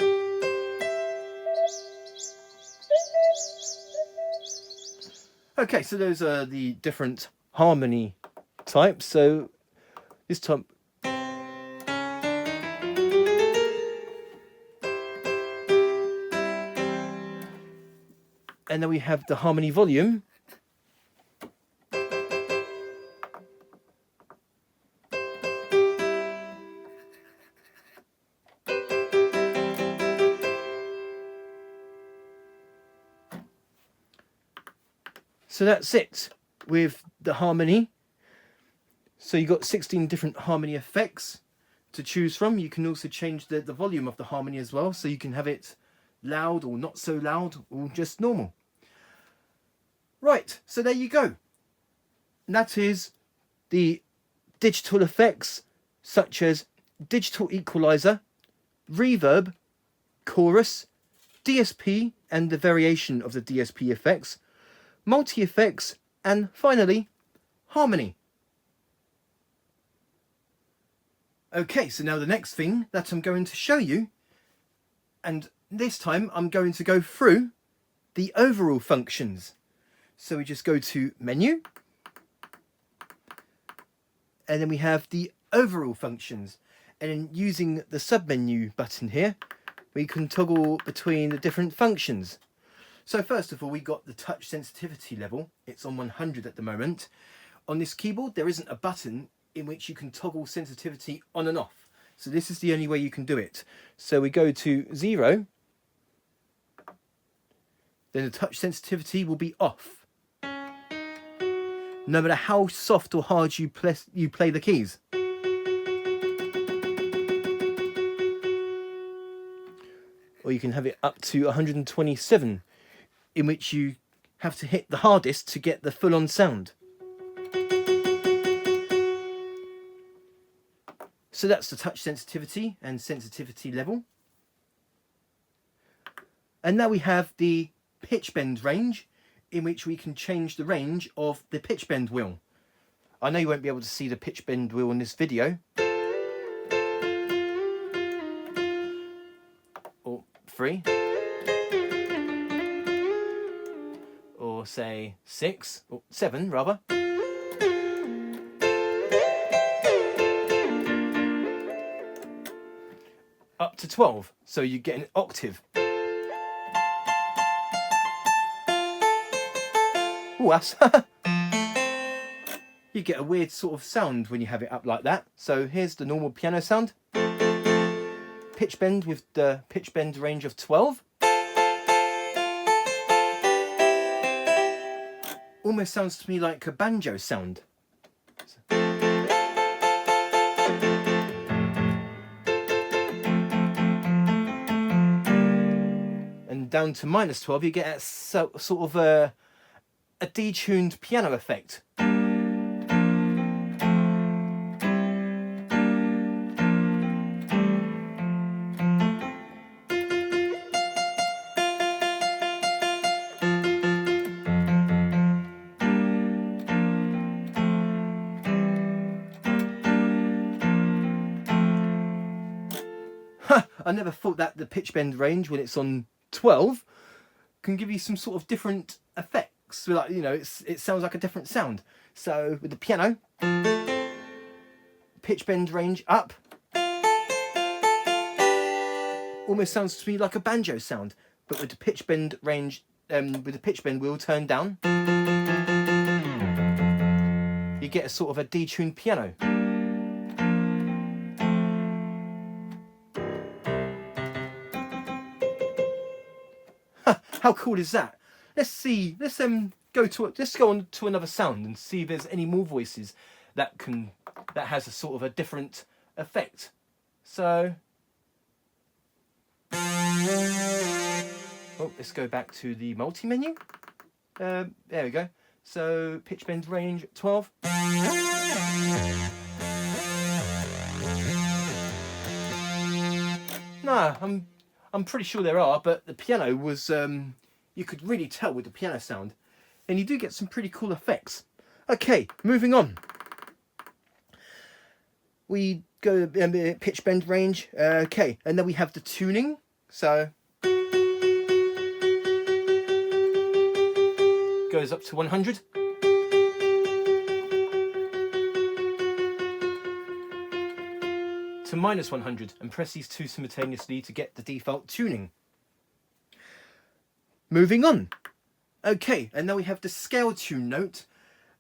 A: Okay, so those are the different harmony types. So this type, and then we have the harmony volume. So that's it with the harmony. So you've got 16 different harmony effects to choose from. You can also change the volume of the harmony as well. So you can have it loud or not so loud or just normal. Right, so there you go. And that is the digital effects such as digital equalizer, reverb, chorus, DSP and the variation of the DSP effects, multi-effects, and finally, harmony. Okay, so now the next thing that I'm going to show you, and this time I'm going to go through the overall functions. So we just go to menu, and then we have the overall functions. And then using the sub-menu button here, we can toggle between the different functions. So first of all, we got the touch sensitivity level. It's on 100 at the moment. On this keyboard, there isn't a button in which you can toggle sensitivity on and off. So this is the only way you can do it. So we go to 0, then the touch sensitivity will be off, no matter how soft or hard you play the keys. Or you can have it up to 127. in which you have to hit the hardest to get the full-on sound. So that's the touch sensitivity and sensitivity level. And now we have the pitch bend range, in which we can change the range of the pitch bend wheel. I know you won't be able to see the pitch bend wheel in this video. Or 3. Or say 6, or 7 rather. Up to 12, so you get an octave. Ooh, that's you get a weird sort of sound when you have it up like that. So here's the normal piano sound. Pitch bend with the pitch bend range of 12. Almost sounds to me like a banjo sound. And down to -12, you get a sort of a detuned piano effect. I never thought that the pitch bend range, when it's on 12, can give you some sort of different effects. So, like, you know, it sounds like a different sound. So with the piano, pitch bend range up, almost sounds to me like a banjo sound. But with the pitch bend range, with the pitch bend wheel turned down, you get a sort of a detuned piano. How cool is that? Let's see. Let's go on to another sound and see if there's any more voices that has a sort of a different effect. So, let's go back to the multi menu. There we go. So pitch bend range 12. No, I'm pretty sure there are, but the piano was, you could really tell with the piano sound. And you do get some pretty cool effects. Okay, moving on. We go pitch bend range. Okay, and then we have the tuning. So, goes up to 100. To -100, and press these two simultaneously to get the default tuning. Moving on. Okay, and now we have the scale tune note.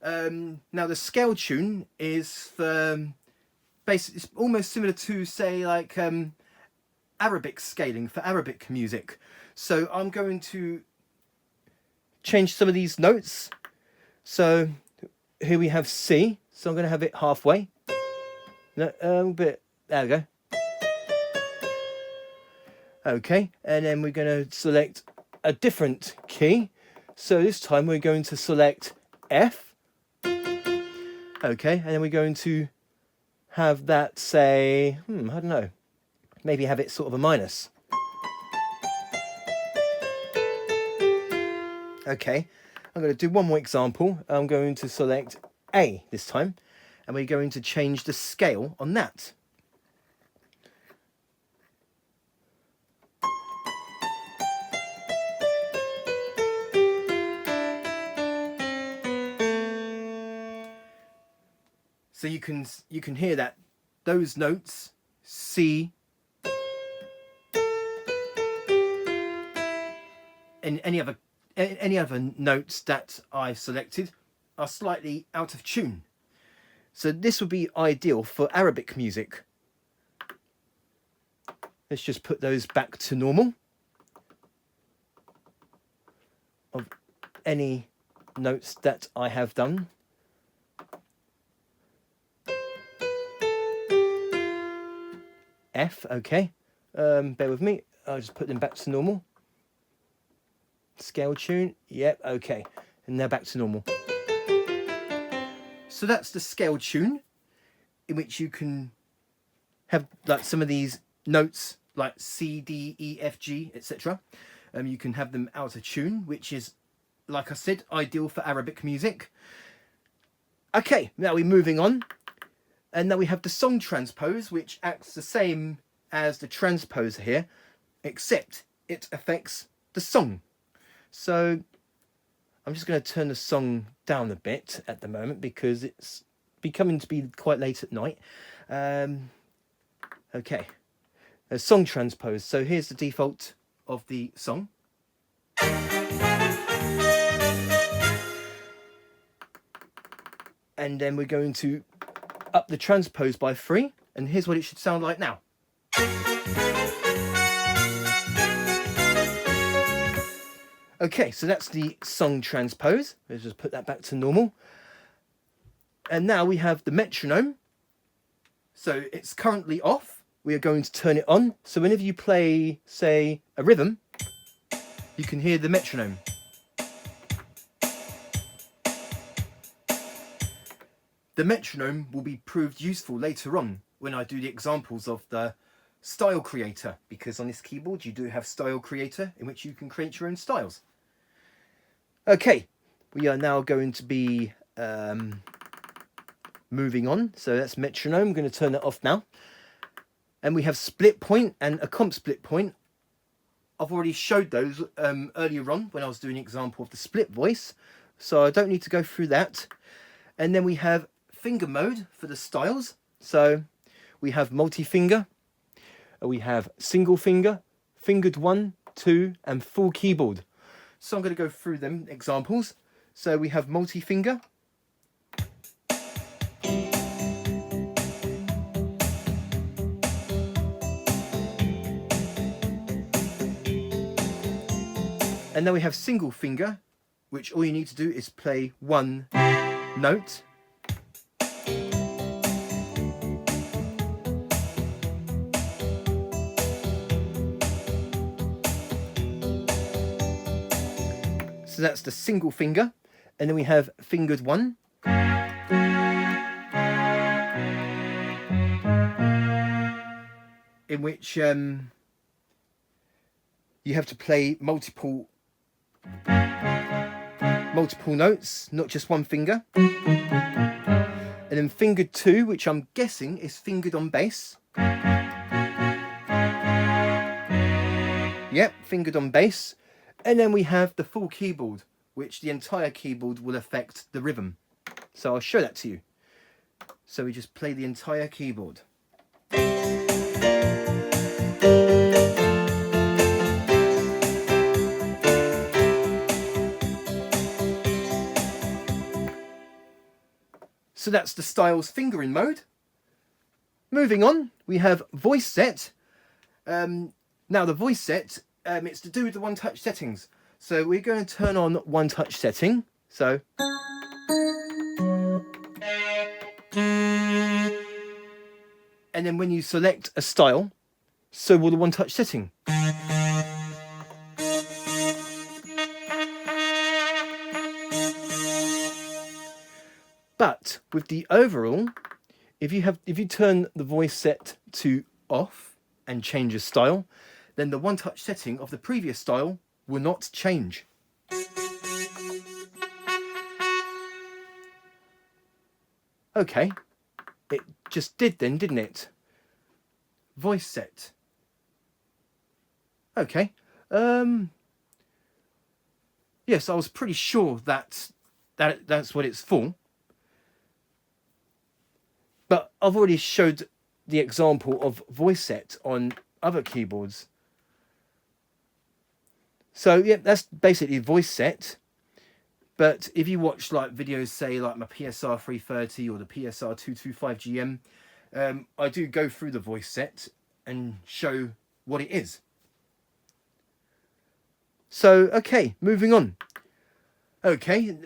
A: Now the scale tune is for basically, it's almost similar to, say, like Arabic scaling for Arabic music. So I'm going to change some of these notes. So here we have C. So I'm going to have it halfway. A bit. There we go. Okay, and then we're going to select a different key. So this time we're going to select F. Okay, and then we're going to have that say, I don't know, maybe have it sort of a minus. Okay, I'm going to do one more example. I'm going to select A this time, and we're going to change the scale on that. So you can hear that those notes, C, and any other notes that I've selected are slightly out of tune. So this would be ideal for Arabic music. Let's just put those back to normal. Of any notes that I have done. F, okay. Bear with me. I'll just put them back to normal. Scale tune. Yep, okay. And now back to normal. So that's the scale tune, in which you can have like some of these notes like C, D, E, F, G, etc. You can have them out of tune, which is, like I said, ideal for Arabic music. Okay, now we're moving on. And now we have the song transpose, which acts the same as the transposer here, except it affects the song. So I'm just going to turn the song down a bit at the moment because it's becoming to be quite late at night. Okay, a song transpose. So here's the default of the song. And then we're going to up the transpose by 3, and here's what it should sound like now. Okay, so that's the song transpose. Let's just put that back to normal. And now we have the metronome. So it's currently off. We are going to turn it on. So whenever you play, say, a rhythm, you can hear the metronome. The metronome will be proved useful later on when I do the examples of the style creator, because on this keyboard you do have style creator in which you can create your own styles. Okay, we are now going to be moving on. So that's metronome. I'm going to turn that off now. And we have split point and Accomp split point. I've already showed those earlier on when I was doing an example of the split voice, so I don't need to go through that. And then we have finger mode for the styles. So we have multi-finger, we have single finger, fingered 1, 2, and full keyboard. So I'm going to go through them examples. So we have multi-finger. And then we have single finger, which all you need to do is play one note. So that's the single finger. And then we have fingered 1. In which you have to play multiple notes, not just one finger. And then fingered 2, which I'm guessing is fingered on bass. Yep, fingered on bass. And then we have the full keyboard, which the entire keyboard will affect the rhythm. So I'll show that to you. So we just play the entire keyboard. So that's the styles fingering mode. Moving on, we have voice set. Now the voice set, it's to do with the one touch settings. So we're going to turn on one touch setting. So. And then when you select a style, so will the one touch setting. But with the overall, if you turn the voice set to off and change a style, then the one touch setting of the previous style will not change. Okay, it just did then, didn't it? Voice set. Okay. Yes, I was pretty sure that's what it's for. But I've already showed the example of voice set on other keyboards. So yeah, that's basically voice set. But if you watch like videos, say like my PSR-730 or the PSR-225 GM, I do go through the voice set and show what it is. So okay, moving on. Okay,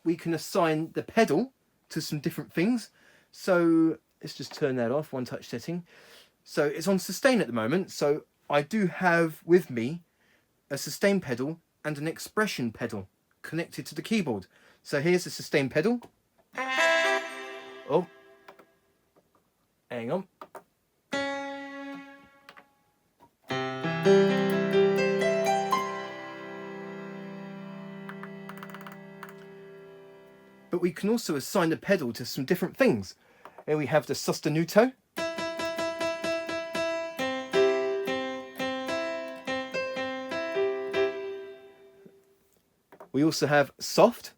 A: we can assign the pedal to some different things. So let's just turn that off, one touch setting. So it's on sustain at the moment. So I do have with me a sustain pedal and an expression pedal connected to the keyboard. So here's the sustain pedal. Oh, hang on. But we can also assign the pedal to some different things. Here we have the sostenuto. We also have soft.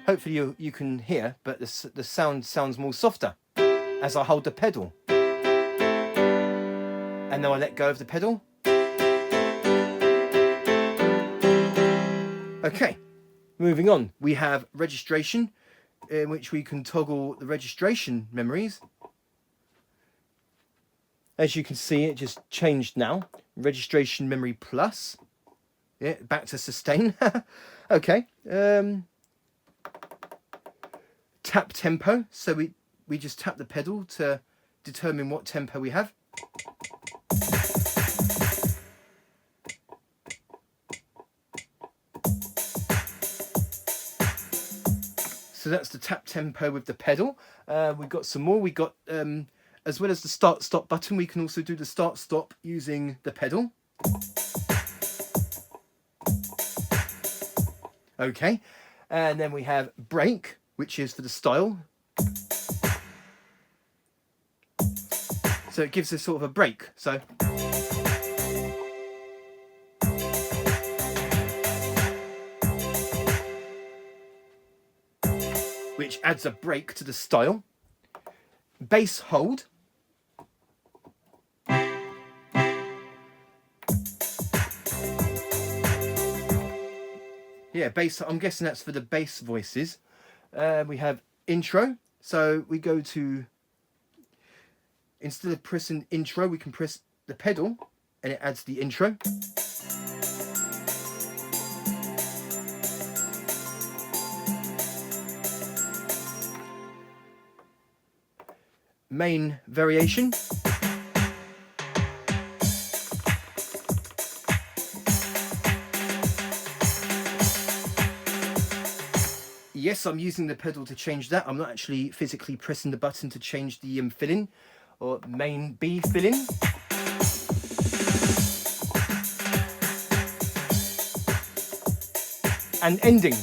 A: Hopefully you can hear, but the sound sounds more softer as I hold the pedal. And now I let go of the pedal. Okay, moving on. We have registration, in which we can toggle the registration memories. As you can see, it just changed now. Registration memory plus. Yeah, back to sustain. Okay. Tap tempo. So we just tap the pedal to determine what tempo we have. So that's the tap tempo with the pedal. We've got some more. We got, as well as the start stop button, we can also do the start stop using the pedal. Okay, and then we have brake, which is for the style. So it gives us sort of a break. So which adds a break to the style. Bass hold. Yeah, bass, I'm guessing that's for the bass voices. We have intro. So we go to, instead of pressing intro, we can press the pedal and it adds the intro. Main variation. Yes, I'm using the pedal to change that. I'm not actually physically pressing the button to change the fill-in or main B fill-in. And ending.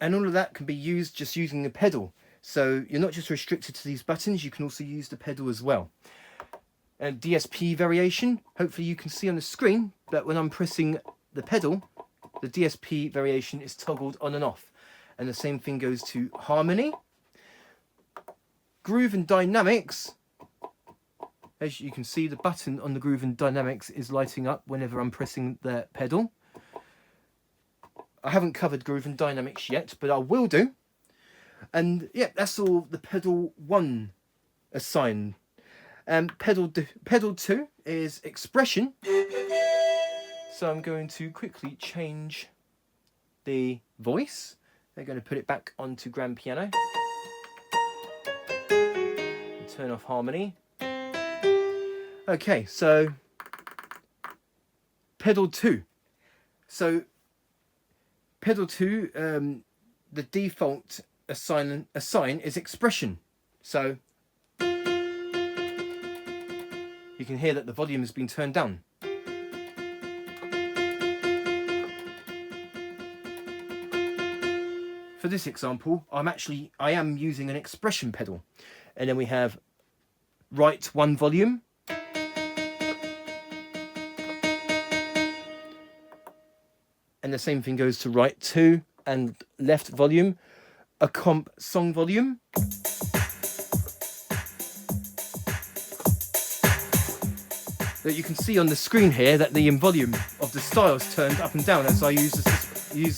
A: And all of that can be used just using the pedal. So you're not just restricted to these buttons, you can also use the pedal as well. And DSP variation, hopefully you can see on the screen that when I'm pressing the pedal, the DSP variation is toggled on and off. And the same thing goes to harmony. Groove and dynamics. As you can see, the button on the groove and dynamics is lighting up whenever I'm pressing the pedal. I haven't covered groove and dynamics yet, but I will do. And yeah, that's all the pedal 1 assigned. Pedal 2 is expression. So I'm going to quickly change the voice. They're going to put it back onto grand piano. And turn off harmony. Okay, so pedal 2. So pedal 2, the default assign is expression. So you can hear that the volume has been turned down. For this example, I am using an expression pedal. And then we have right 1 volume. And the same thing goes to right 2 and left volume. Accomp song volume. That you can see on the screen here that the volume of the styles turned up and down as I use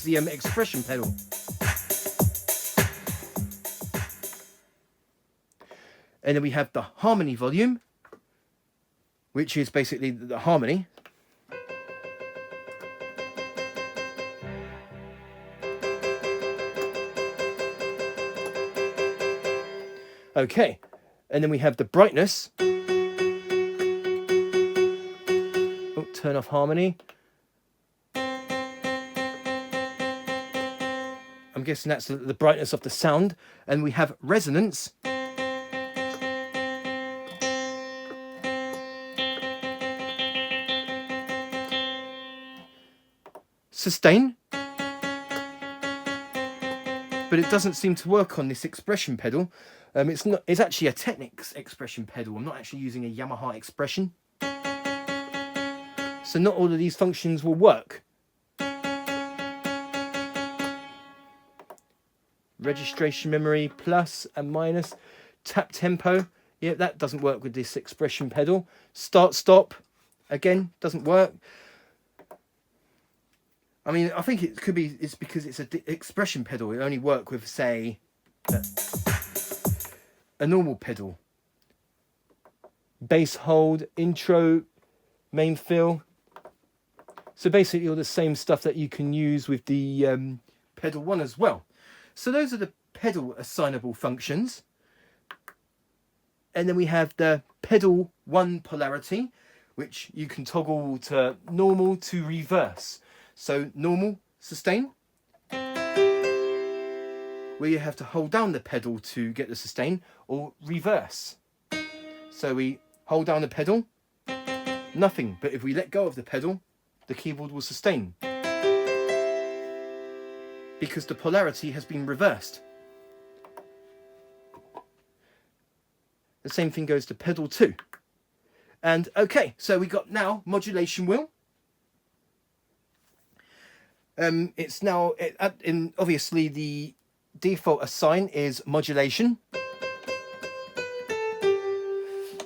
A: the expression pedal. And then we have the harmony volume, which is basically the harmony. Okay, and then we have the brightness. Oh, turn off harmony. I'm guessing that's the brightness of the sound. And we have resonance. Sustain. But it doesn't seem to work on this expression pedal. It's actually a Technics expression pedal. I'm not actually using a Yamaha expression. So not all of these functions will work. Registration memory, plus and minus. Tap tempo. Yeah, that doesn't work with this expression pedal. Start, stop. Again, doesn't work. I mean, I think it could be, it's because it's an expression pedal. It only work with, say, a normal pedal. Bass hold, intro, main fill. So basically all the same stuff that you can use with the pedal 1 as well. So those are the pedal assignable functions. And then we have the pedal 1 polarity, which you can toggle to normal to reverse. So normal, sustain, where you have to hold down the pedal to get the sustain, or reverse. So we hold down the pedal, nothing, but if we let go of the pedal, the keyboard will sustain, because the polarity has been reversed. The same thing goes to pedal 2. And okay, so we got now modulation wheel. It's now, obviously the default assign is modulation.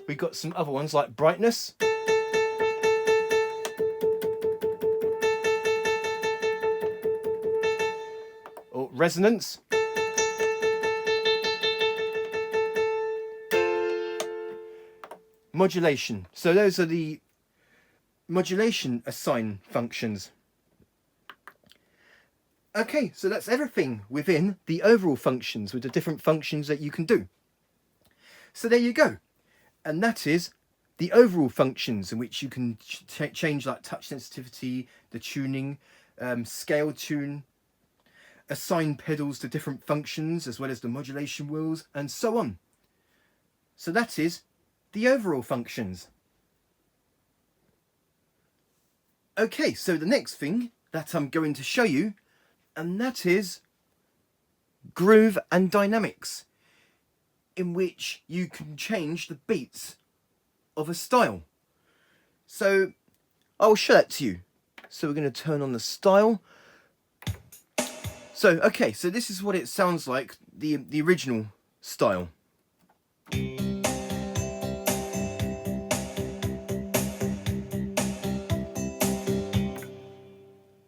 A: We've got some other ones like brightness. Or resonance. Modulation. So those are the modulation assign functions. Okay, so that's everything within the overall functions with the different functions that you can do. So there you go. And that is the overall functions in which you can change like touch sensitivity, the tuning, scale tune, assign pedals to different functions as well as the modulation wheels and so on. So that is the overall functions. Okay, so the next thing that I'm going to show you, and that is groove and dynamics, in which you can change the beats of a style. So I'll show that to you. So we're going to turn on the style. So okay, so this is what it sounds like, the original style.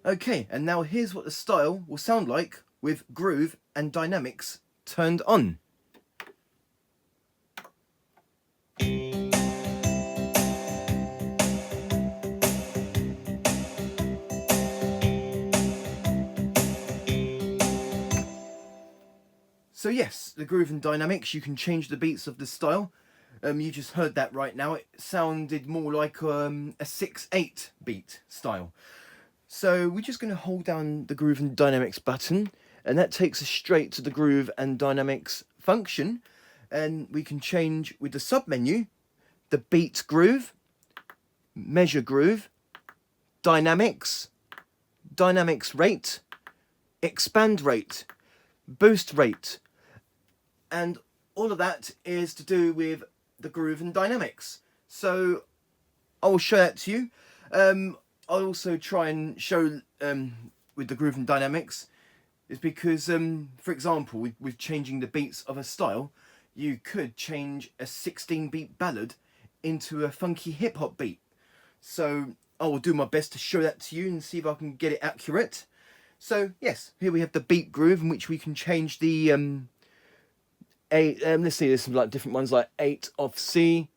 A: Okay, and now here's what the style will sound like with groove and dynamics turned on. So yes, the groove and dynamics, you can change the beats of the style. You just heard that right now. It sounded more like a 6/8 beat style. So we're just going to hold down the groove and dynamics button, and that takes us straight to the groove and dynamics function. And we can change with the submenu, the beat groove, measure groove, dynamics, dynamics rate, expand rate, boost rate. And all of that is to do with the groove and dynamics. So I will show that to you. I'll also try and show with the groove and dynamics is because, for example, with changing the beats of a style, you could change a 16-beat ballad into a funky hip-hop beat. So I will do my best to show that to you and see if I can get it accurate. So yes, here we have the beat groove in which we can change the let's see, there's some like different ones like 8 off C,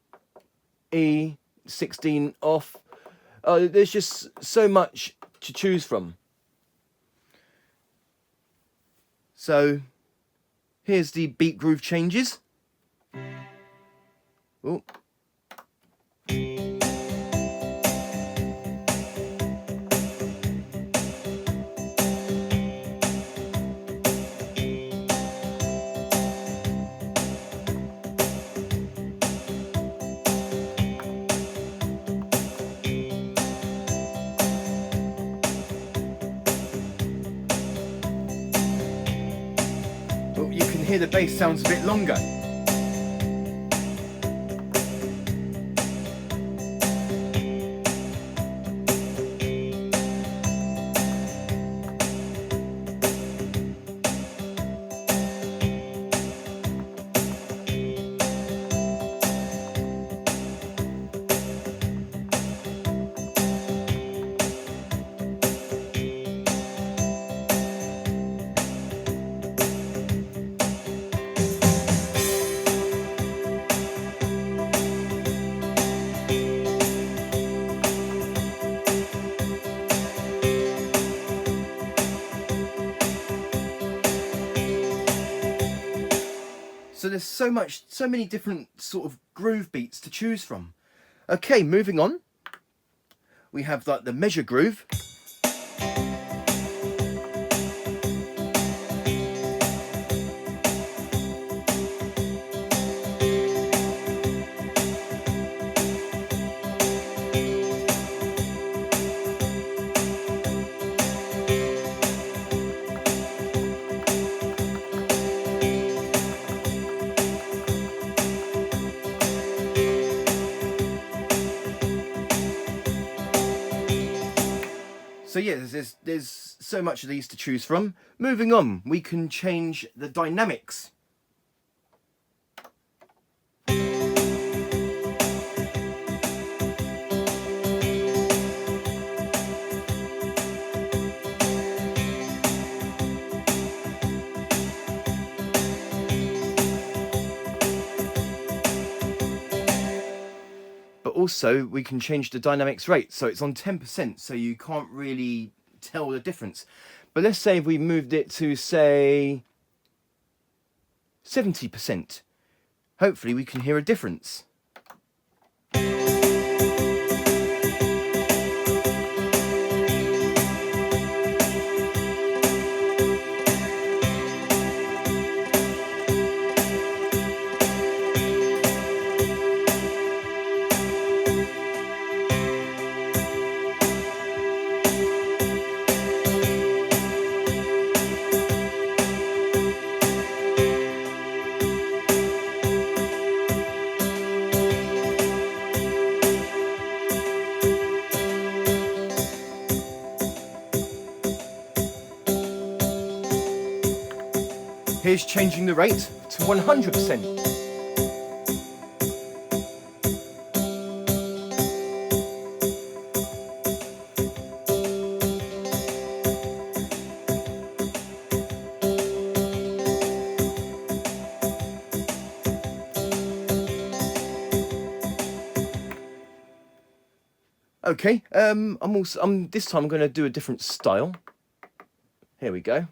A: E, 16 off. There's just so much to choose from. So here's the beat groove changes. Oh. You can hear the bass sounds a bit longer. So there's so many different sort of groove beats to choose from. Okay, moving on. We have like the measure groove. So yeah, there's so much of these to choose from. Moving on, we can change the dynamics. Also, we can change the dynamics rate, so it's on 10%, so you can't really tell the difference. But let's say if we moved it to, say, 70%, hopefully we can hear a difference. Here's changing the rate to 100%. Okay, this time I'm going to do a different style. Here we go.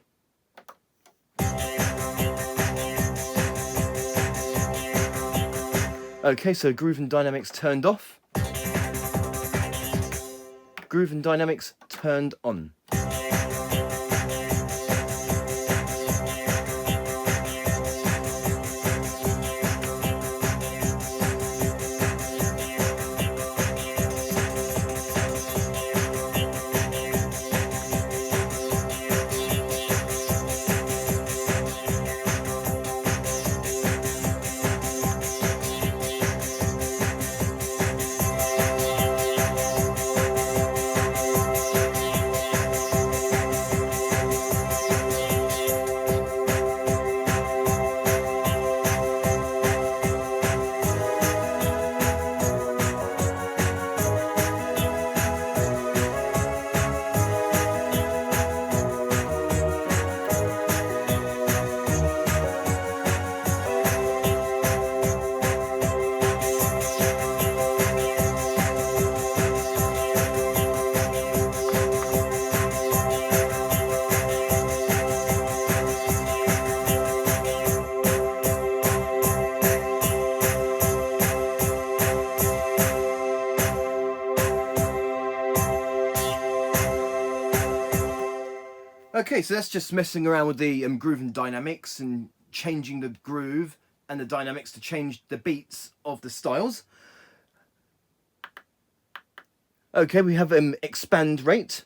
A: Okay, so groove and dynamics turned off. Groove and dynamics turned on. Okay, so that's just messing around with the groove and dynamics and changing the groove and the dynamics to change the beats of the styles. Okay, we have expand rate.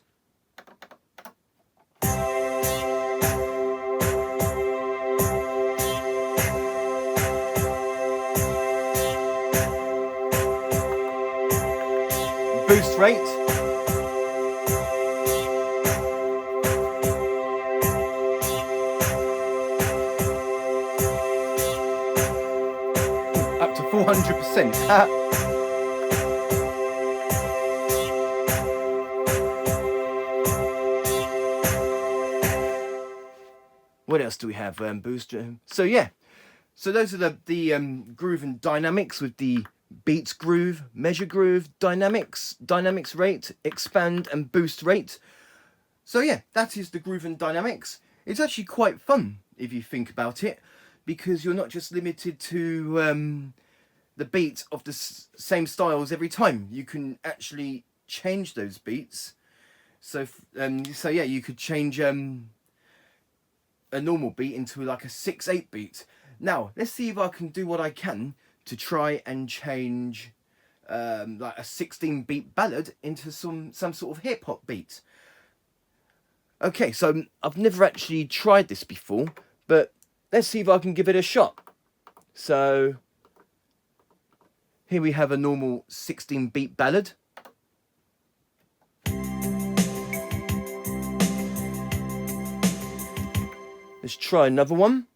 A: Boost rate. Up to 400%. What else do we have? Boost. So yeah, so those are the groove and dynamics with the beats groove, measure groove, dynamics rate, expand and boost rate. So yeah, that is the groove and dynamics. It's actually quite fun if you think about it, because you're not just limited to the beat of the same styles every time. You can actually change those beats. So yeah, you could change a normal beat into like a 6/8 beat. Now let's see if I can do what I can to try and change like a 16 beat ballad into some sort of hip hop beat. Okay, so I've never actually tried this before, but let's see if I can give it a shot. So here we have a normal 16 beat ballad. Let's try another one.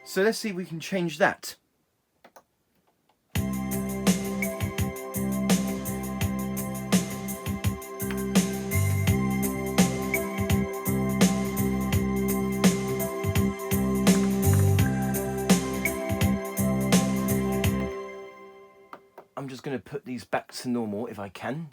A: So let's see if we can change that. I'm just going to put these back to normal if I can.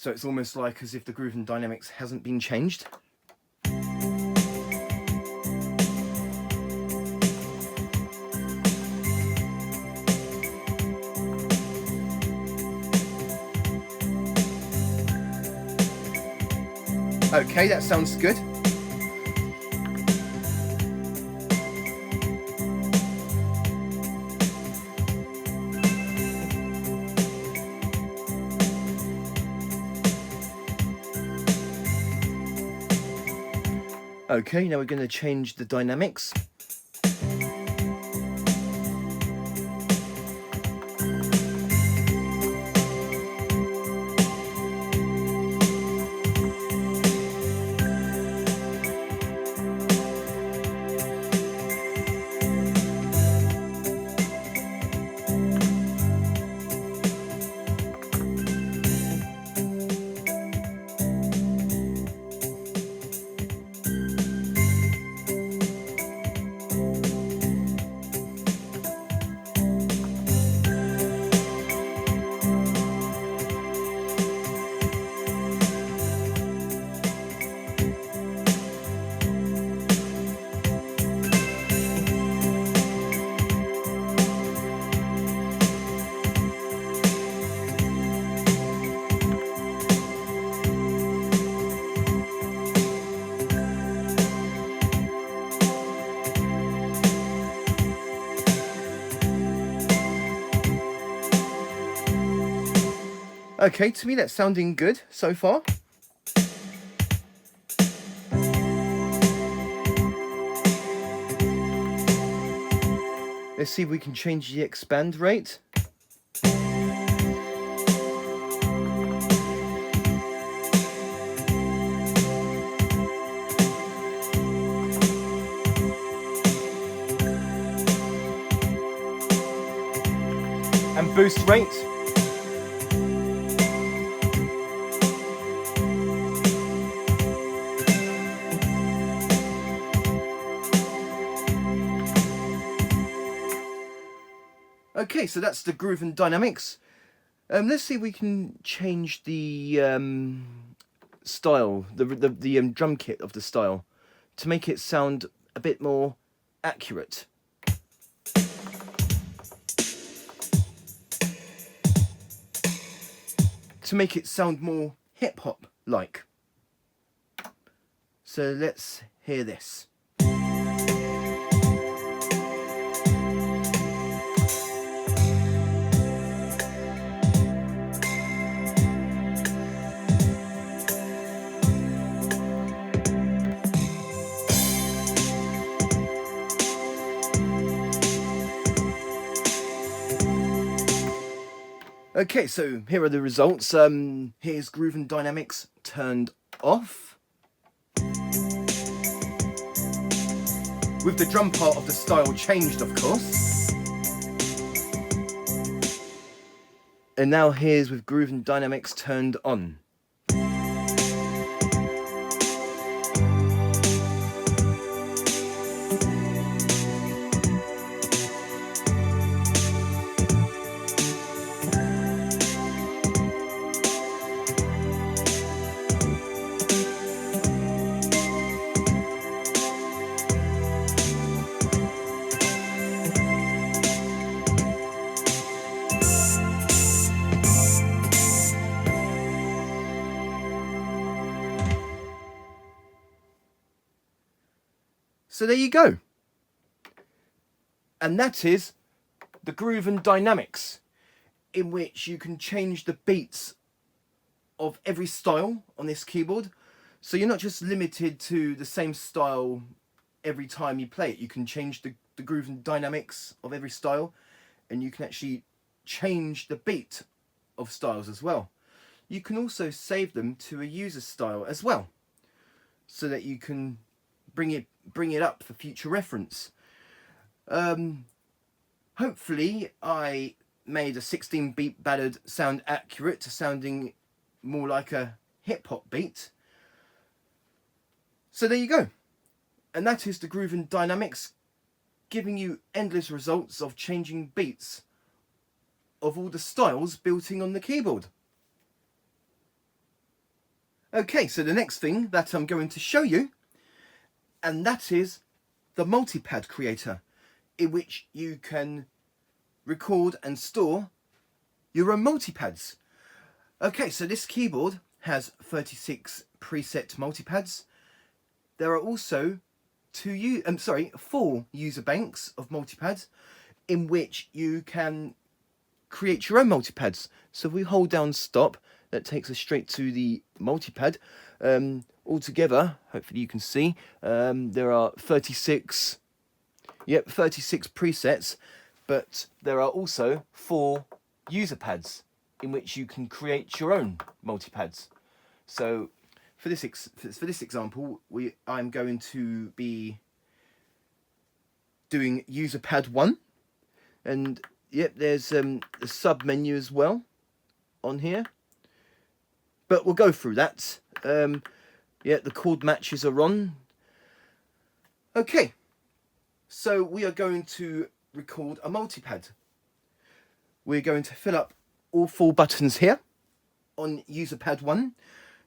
A: So it's almost like as if the groove and dynamics hasn't been changed. Okay, that sounds good. Okay, now we're going to change the dynamics. Okay, to me that's sounding good so far. Let's see if we can change the expand rate. And boost rate. Okay, so that's the groove and dynamics. Let's see if we can change the style, the drum kit of the style, to make it sound a bit more accurate. To make it sound more hip-hop like. So let's hear this. Okay, so here are the results. Here's Groove and Dynamics turned off, with the drum part of the style changed, of course. And now here's with Groove and Dynamics turned on. So there you go. And that is the Groove and Dynamics, in which you can change the beats of every style on this keyboard. So you're not just limited to the same style every time you play it. You can change the groove and dynamics of every style, and you can actually change the beat of styles as well. You can also save them to a user style as well, so that you can bring it up for future reference. Hopefully I made a 16-beat ballad sound accurate to sounding more like a hip-hop beat. So there you go. And that is the Groove and Dynamics, giving you endless results of changing beats of all the styles built in on the keyboard. Okay, so the next thing that I'm going to show you, and that is the Muilti Pad Creator, in which you can record and store your own multipads. Okay, so this keyboard has 36 preset multipads. There are also 4 user banks of multipads, in which you can create your own multipads. So if we hold down stop, that takes us straight to the multipad. Altogether, hopefully you can see, there are 36 presets, but there are also 4 user pads in which you can create your own multipads. So for this example, I'm going to be doing user pad 1, and yep, there's a sub menu as well on here, but we'll go through that. Yeah, the chord matches are on. Okay, so we are going to record a multipad. We're going to fill up all 4 buttons here on user pad 1.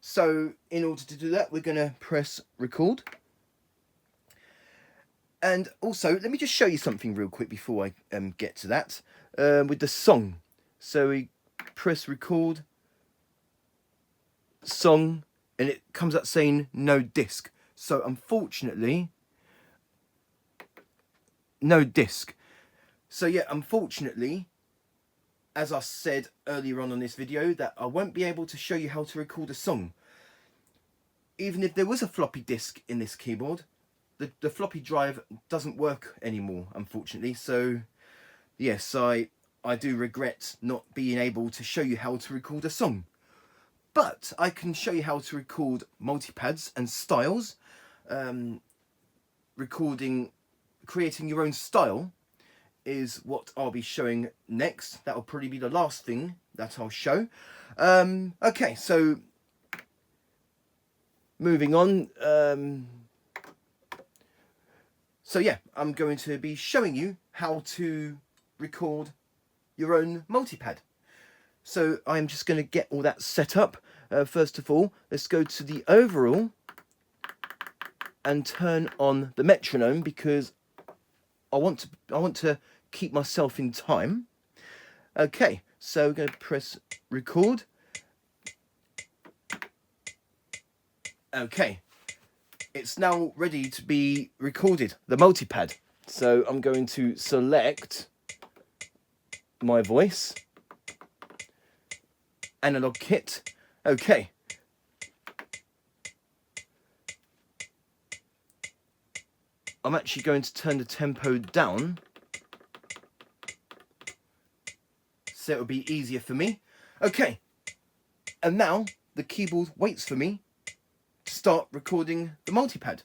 A: So in order to do that, we're going to press record. And also, let me just show you something real quick before I get to that, with the song. So we press record, song, and it comes up saying no disc. So unfortunately, no disc. So yeah, unfortunately, as I said earlier on this video, that I won't be able to show you how to record a song. Even if there was a floppy disk in this keyboard, the floppy drive doesn't work anymore, unfortunately. So yes, I do regret not being able to show you how to record a song. But I can show you how to record multipads and styles. Creating your own style is what I'll be showing next. That will probably be the last thing that I'll show. Okay, so moving on. So yeah, I'm going to be showing you how to record your own multipad. So I'm just going to get all that set up. First of all, let's go to the overall and turn on the metronome, because I want to keep myself in time. Okay, so we're going to press record. Okay, it's now ready to be recorded, the multipad. So I'm going to select my voice, analog kit. Okay. I'm actually going to turn the tempo down so it'll be easier for me. Okay, and now the keyboard waits for me to start recording the multipad.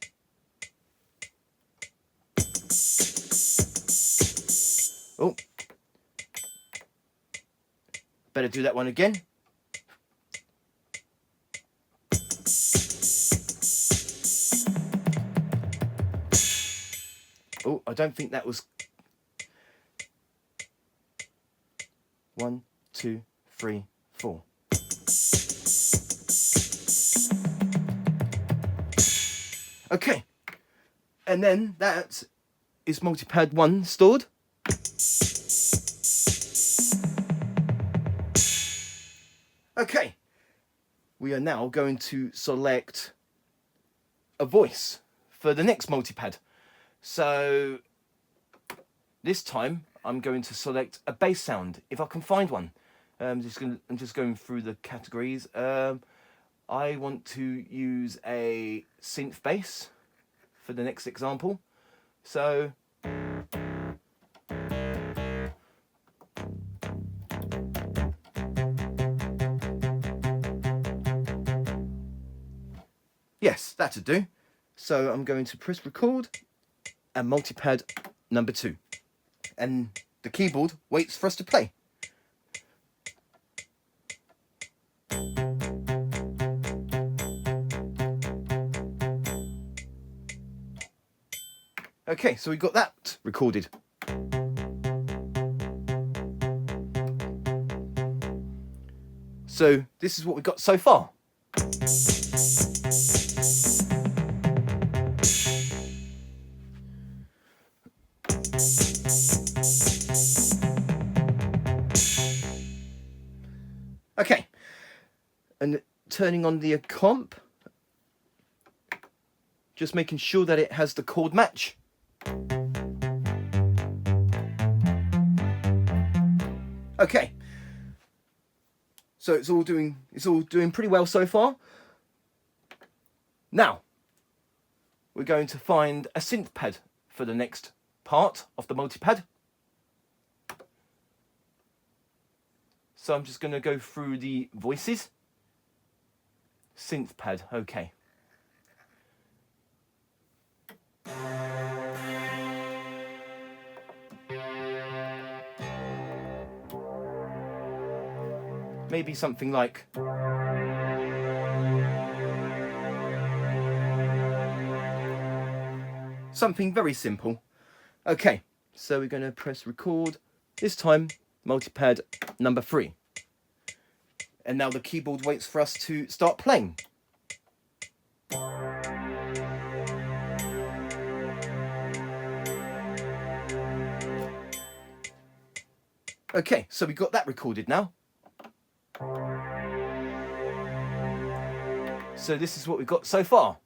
A: Oh, better do that one again. Oh, I don't think that was 1, 2, 3, 4. Okay, and then that is multipad 1 stored. Okay, we are now going to select a voice for the next multipad. So this time I'm going to select a bass sound if I can find one. I'm just going through the categories. I want to use a synth bass for the next example. So yes, that'll do. So I'm going to press record and multipad number 2. And the keyboard waits for us to play. Okay, so we got that recorded. So this is what we've got so far. Okay, and turning on the Accomp, just making sure that it has the chord match. Okay, so it's all doing pretty well so far. Now we're going to find a synth pad for the next part of the multipad. So I'm just going to go through the voices. Synth pad, okay. Maybe something like something very simple. Okay, so we're going to press record. This time, multipad number 3. And now the keyboard waits for us to start playing. Okay, so we got that recorded now. So this is what we've got so far.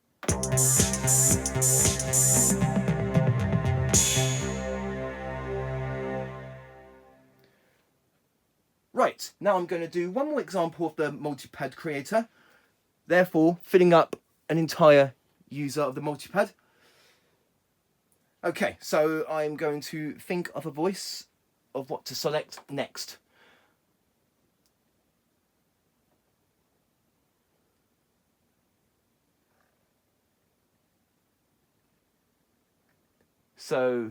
A: Right, now I'm going to do one more example of the Muilti Creator, therefore filling up an entire user of the multipad. Okay, so I'm going to think of a voice of what to select next. So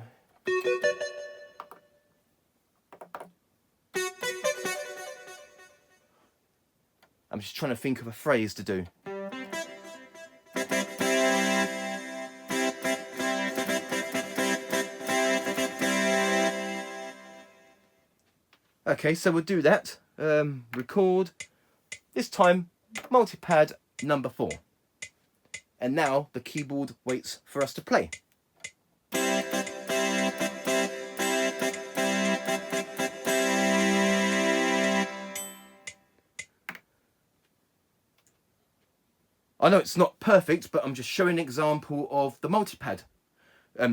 A: I'm just trying to think of a phrase to do. Okay, so we'll do that. record, this time multipad number 4. And now the keyboard waits for us to play. I know it's not perfect, but I'm just showing an example of the Multipad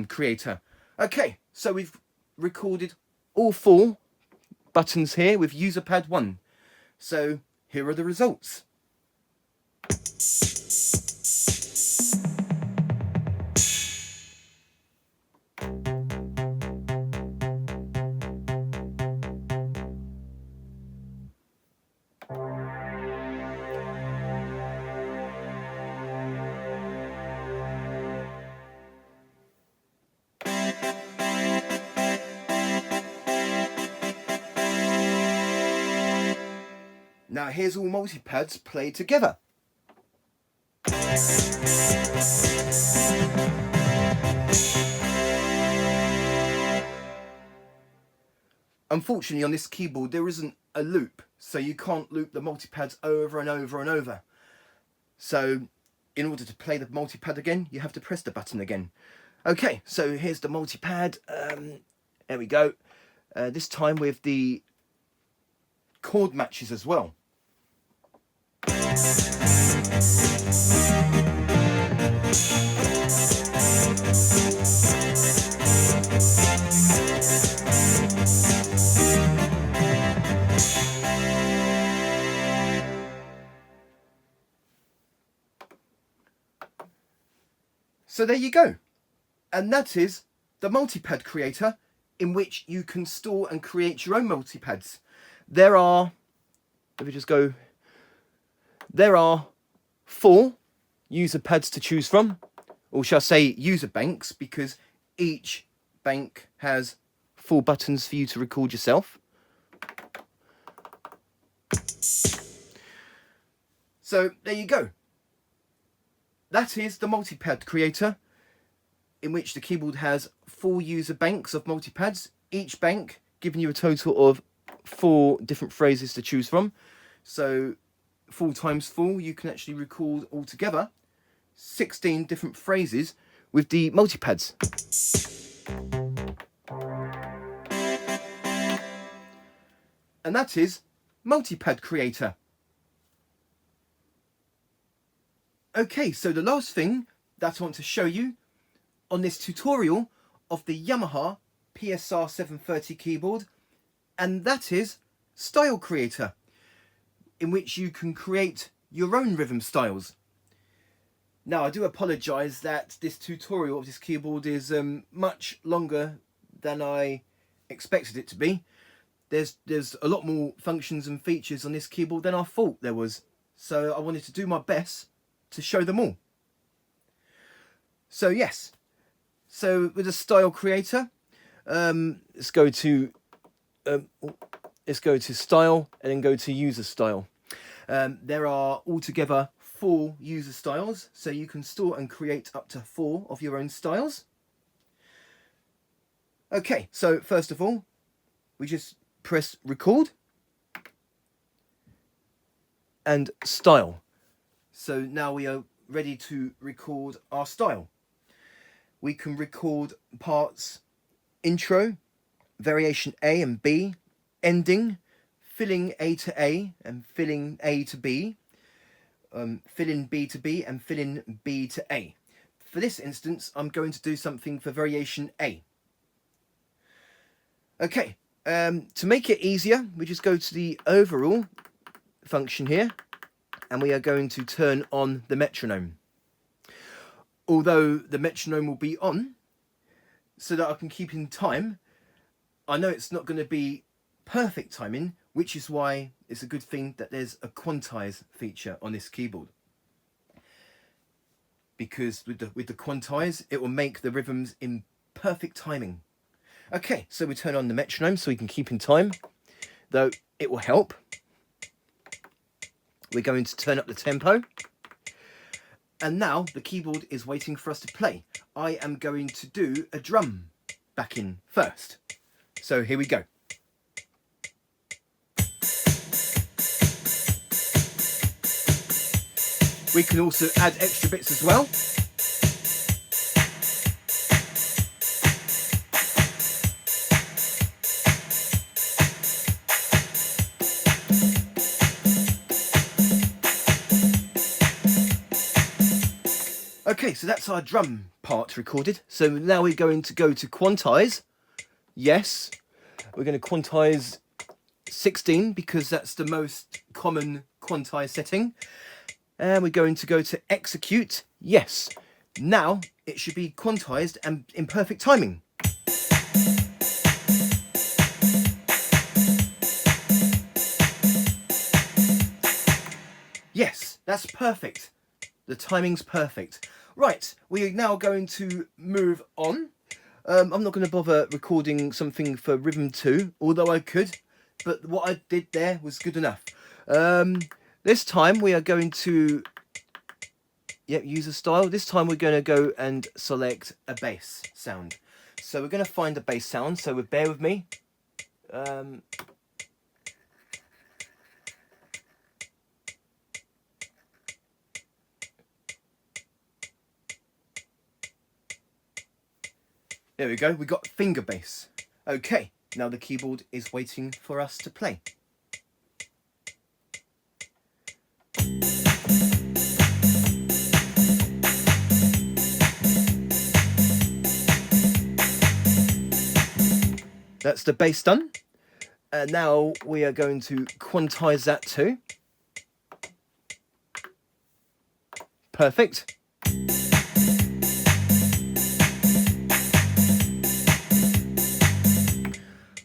A: Creator. Okay, so we've recorded all 4 buttons here with user pad 1. So here are the results. Now here's all multipads played together. Unfortunately on this keyboard there isn't a loop, so you can't loop the multipads over and over and over. So in order to play the multipad again, you have to press the button again. Okay, so here's the multipad. There we go. This time with the chord matches as well. So there you go. And that is the Multipad Creator, in which you can store and create your own multipads. There are, let me just go, there are 4 user pads to choose from, or shall I say user banks, because each bank has 4 buttons for you to record yourself. So there you go. That is the Multipad Creator, in which the keyboard has 4 user banks of multipads, each bank giving you a total of 4 different phrases to choose from. So 4 times 4, you can actually record altogether 16 different phrases with the multipads. And that is Multipad Creator. Okay, so the last thing that I want to show you on this tutorial of the Yamaha PSR-730 keyboard, and that is Style Creator, in which you can create your own rhythm styles. Now I do apologise that this tutorial of this keyboard is much longer than I expected it to be. There's a lot more functions and features on this keyboard than I thought there was, so I wanted to do my best to show them all. So yes, so with the Style Creator, let's go to Style and then go to User Style. There are altogether 4 user styles, so you can store and create up to 4 of your own styles. Okay, so first of all, we just press record and style. So now we are ready to record our style. We can record parts intro, variation A and B, ending, filling A to A and filling A to B, filling B to B and filling B to A. For this instance, I'm going to do something for variation A. Okay, to make it easier, we just go to the overall function here, and we are going to turn on the metronome. Although the metronome will be on, so that I can keep in time, I know it's not going to be perfect timing, which is why it's a good thing that there's a quantize feature on this keyboard. Because with the quantize, it will make the rhythms in perfect timing. Okay, so we turn on the metronome so we can keep in time, though it will help. We're going to turn up the tempo. And now the keyboard is waiting for us to play. I am going to do a drum backing first. So here we go. We can also add extra bits as well. Okay, so that's our drum part recorded. So now we're going to go to quantize. Yes, we're going to quantize 16 because that's the most common quantize setting. And we're going to go to execute. Yes, now it should be quantized and in perfect timing. Yes, that's perfect. The timing's perfect. Right, we are now going to move on. I'm not going to bother recording something for rhythm 2, although I could, but what I did there was good enough. This time we are going to use a style. This time we're going to go and select a bass sound. So we're going to find a bass sound, so bear with me. There we go, we got finger bass. Okay, now the keyboard is waiting for us to play. That's the bass done. And now we are going to quantize that too. Perfect.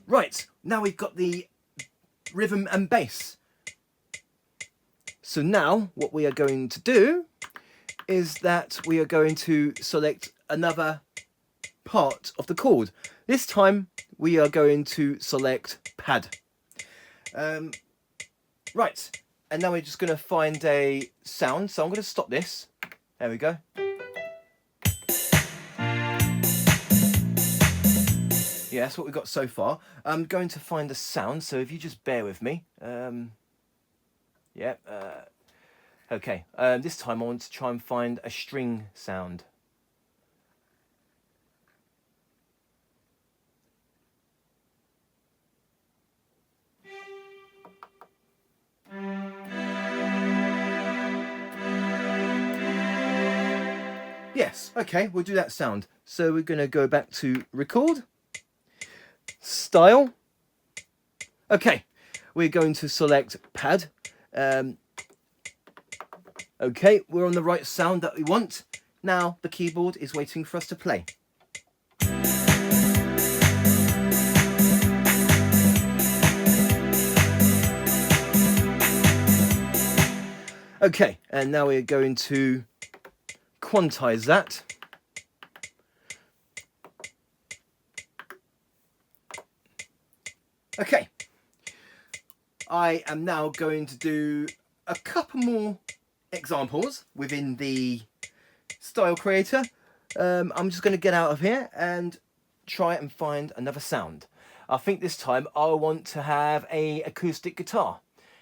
A: Right, now we've got the rhythm and bass. So now what we are going to do is that we are going to select another part of the chord. This time we are going to select pad. Right, and now we're just going to find a sound. So I'm going to stop this. There we go. Yeah, that's what we've got so far. I'm going to find a sound, so if you just bear with me. Okay, this time I want to try and find a string sound. Yes, okay, we'll do that sound. So we're going to go back to record. Style. Okay, we're going to select pad. Okay, we're on the right sound that we want. Now the keyboard is waiting for us to play. Okay, and now we're going to quantize that. Okay, I am now going to do a couple more examples within the style creator. I'm just going to get out of here and try and find another sound. I think this time I want to have a acoustic guitar.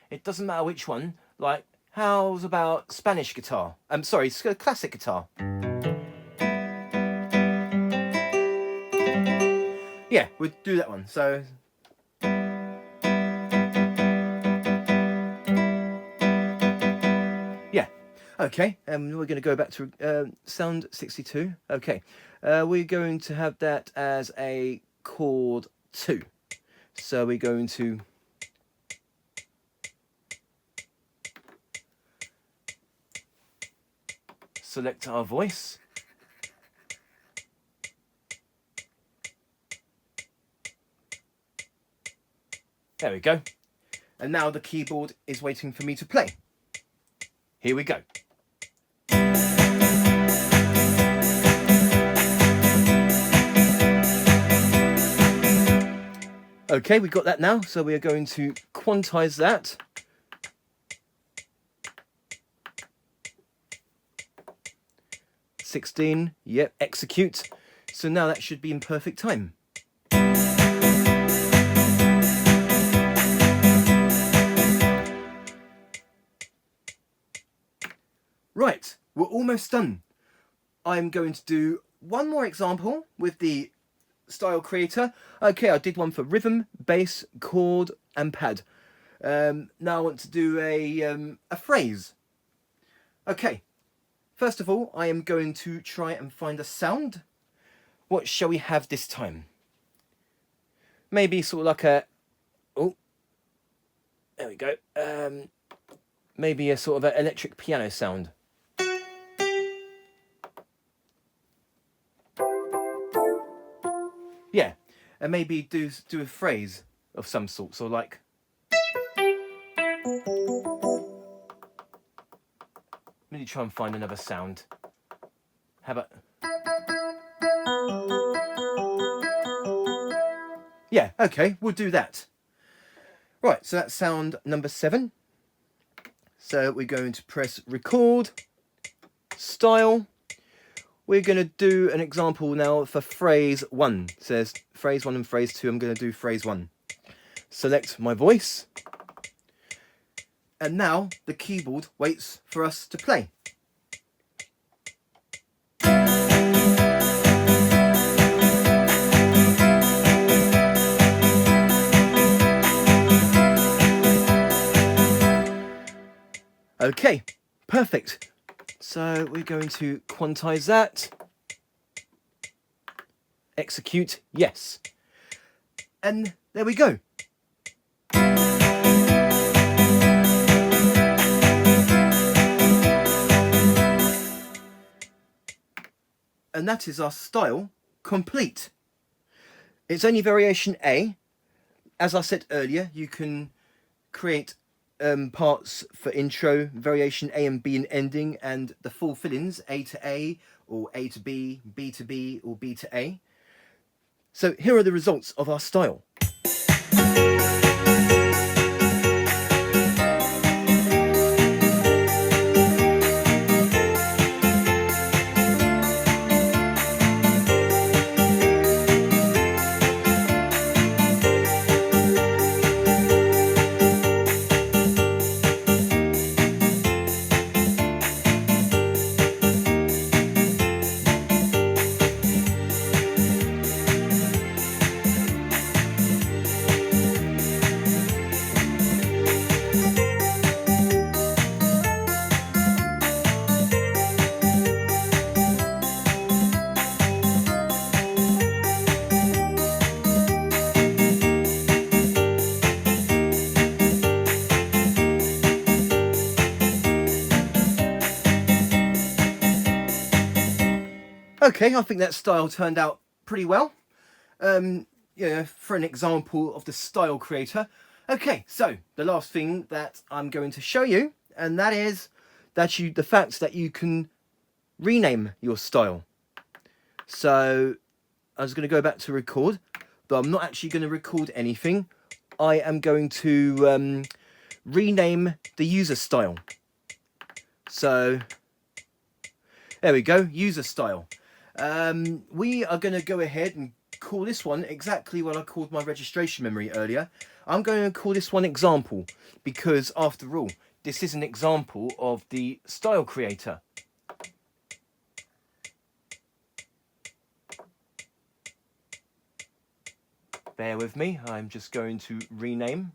A: It doesn't matter which one. Like, how's about Spanish guitar? I'm sorry, classic guitar. Yeah, we'll do that one. So yeah, okay, and we're going to go back to sound 62. Okay, we're going to have that as a chord 2. So we're going to select our voice. There we go. And now the keyboard is waiting for me to play. Here we go. Okay, we've got that now, so we are going to quantize that. (16), yep, execute. So now that should be in perfect time. Right, we're almost done. I'm going to do one more example with the Style Creator. Okay, I did one for rhythm, bass, chord and pad. Now I want to do a phrase. Okay, first of all, I am going to try and find a sound. What shall we have this time? Maybe sort of like a... Oh, there we go. Maybe a sort of an electric piano sound. Yeah, and maybe do a phrase of some sort, so like... Let me try and find another sound. How about... Yeah, okay, we'll do that. Right, so that's sound number 7. So we're going to press record, style. We're going to do an example now for phrase 1. It says phrase 1 and phrase 2. I'm going to do phrase 1. Select my voice. And now the keyboard waits for us to play. Okay, perfect. So we're going to quantize that. Execute, yes. And there we go. And that is our style complete. It's only variation A. As I said earlier, you can create parts for intro, variation A and B in ending, and the full fill-ins, A to A, or A to B, B to B, or B to A. So here are the results of our style. Okay, I think that style turned out pretty well. Yeah, for an example of the Style Creator. Okay, so the last thing that I'm going to show you, and that is that the fact that you can rename your style. So I was going to go back to record, but I'm not actually going to record anything. I am going to rename the user style. So there we go, user style. We are going to go ahead and call this one exactly what I called my registration memory earlier. I'm going to call this one example, because after all, this is an example of the Style Creator. Bear with me, I'm just going to rename.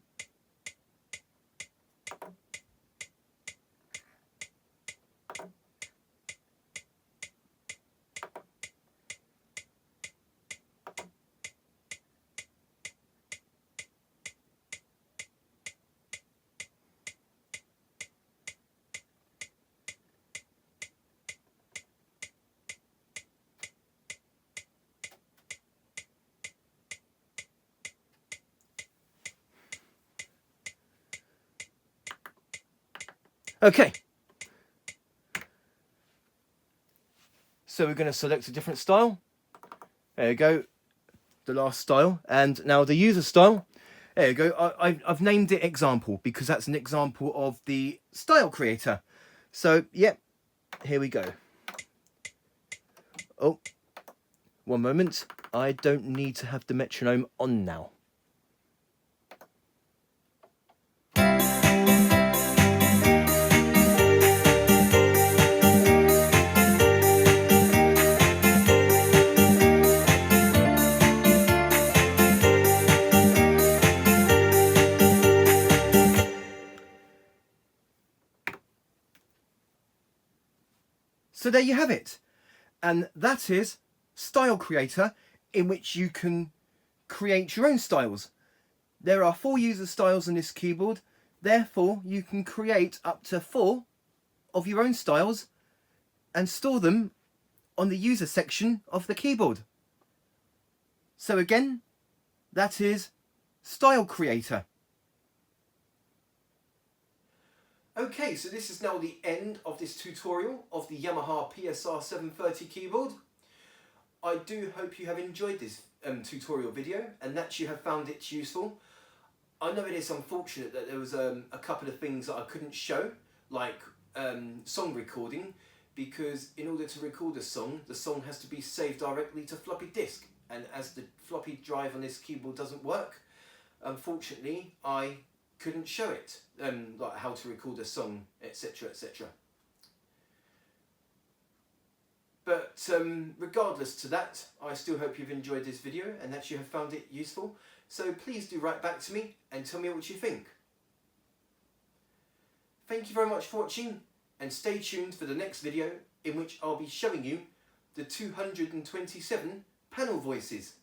A: Okay, so we're going to select a different style. There you go, the last style, and now the user style. There you go, I've named it example because that's an example of the Style Creator. So, yep, here we go. Oh, one moment, I don't need to have the metronome on now.
B: So there you have it. And that is Style Creator, in which you can create your own styles. There are 4 user styles on this keyboard, therefore you can create up to 4 of your own styles and store them on the user section of the keyboard. So again, that is Style Creator.
A: Okay, so this is now the end of this tutorial of the Yamaha PSR-730 keyboard. I do hope you have enjoyed this tutorial video and that you have found it useful. I know it is unfortunate that there was a couple of things that I couldn't show, like song recording, because in order to record a song, the song has to be saved directly to floppy disk, and as the floppy drive on this keyboard doesn't work, unfortunately I couldn't show it, like how to record a song, etc, etc. But regardless to that, I still hope you've enjoyed this video and that you have found it useful. So please do write back to me and tell me what you think. Thank you very much for watching, and stay tuned for the next video in which I'll be showing you the 227 panel voices.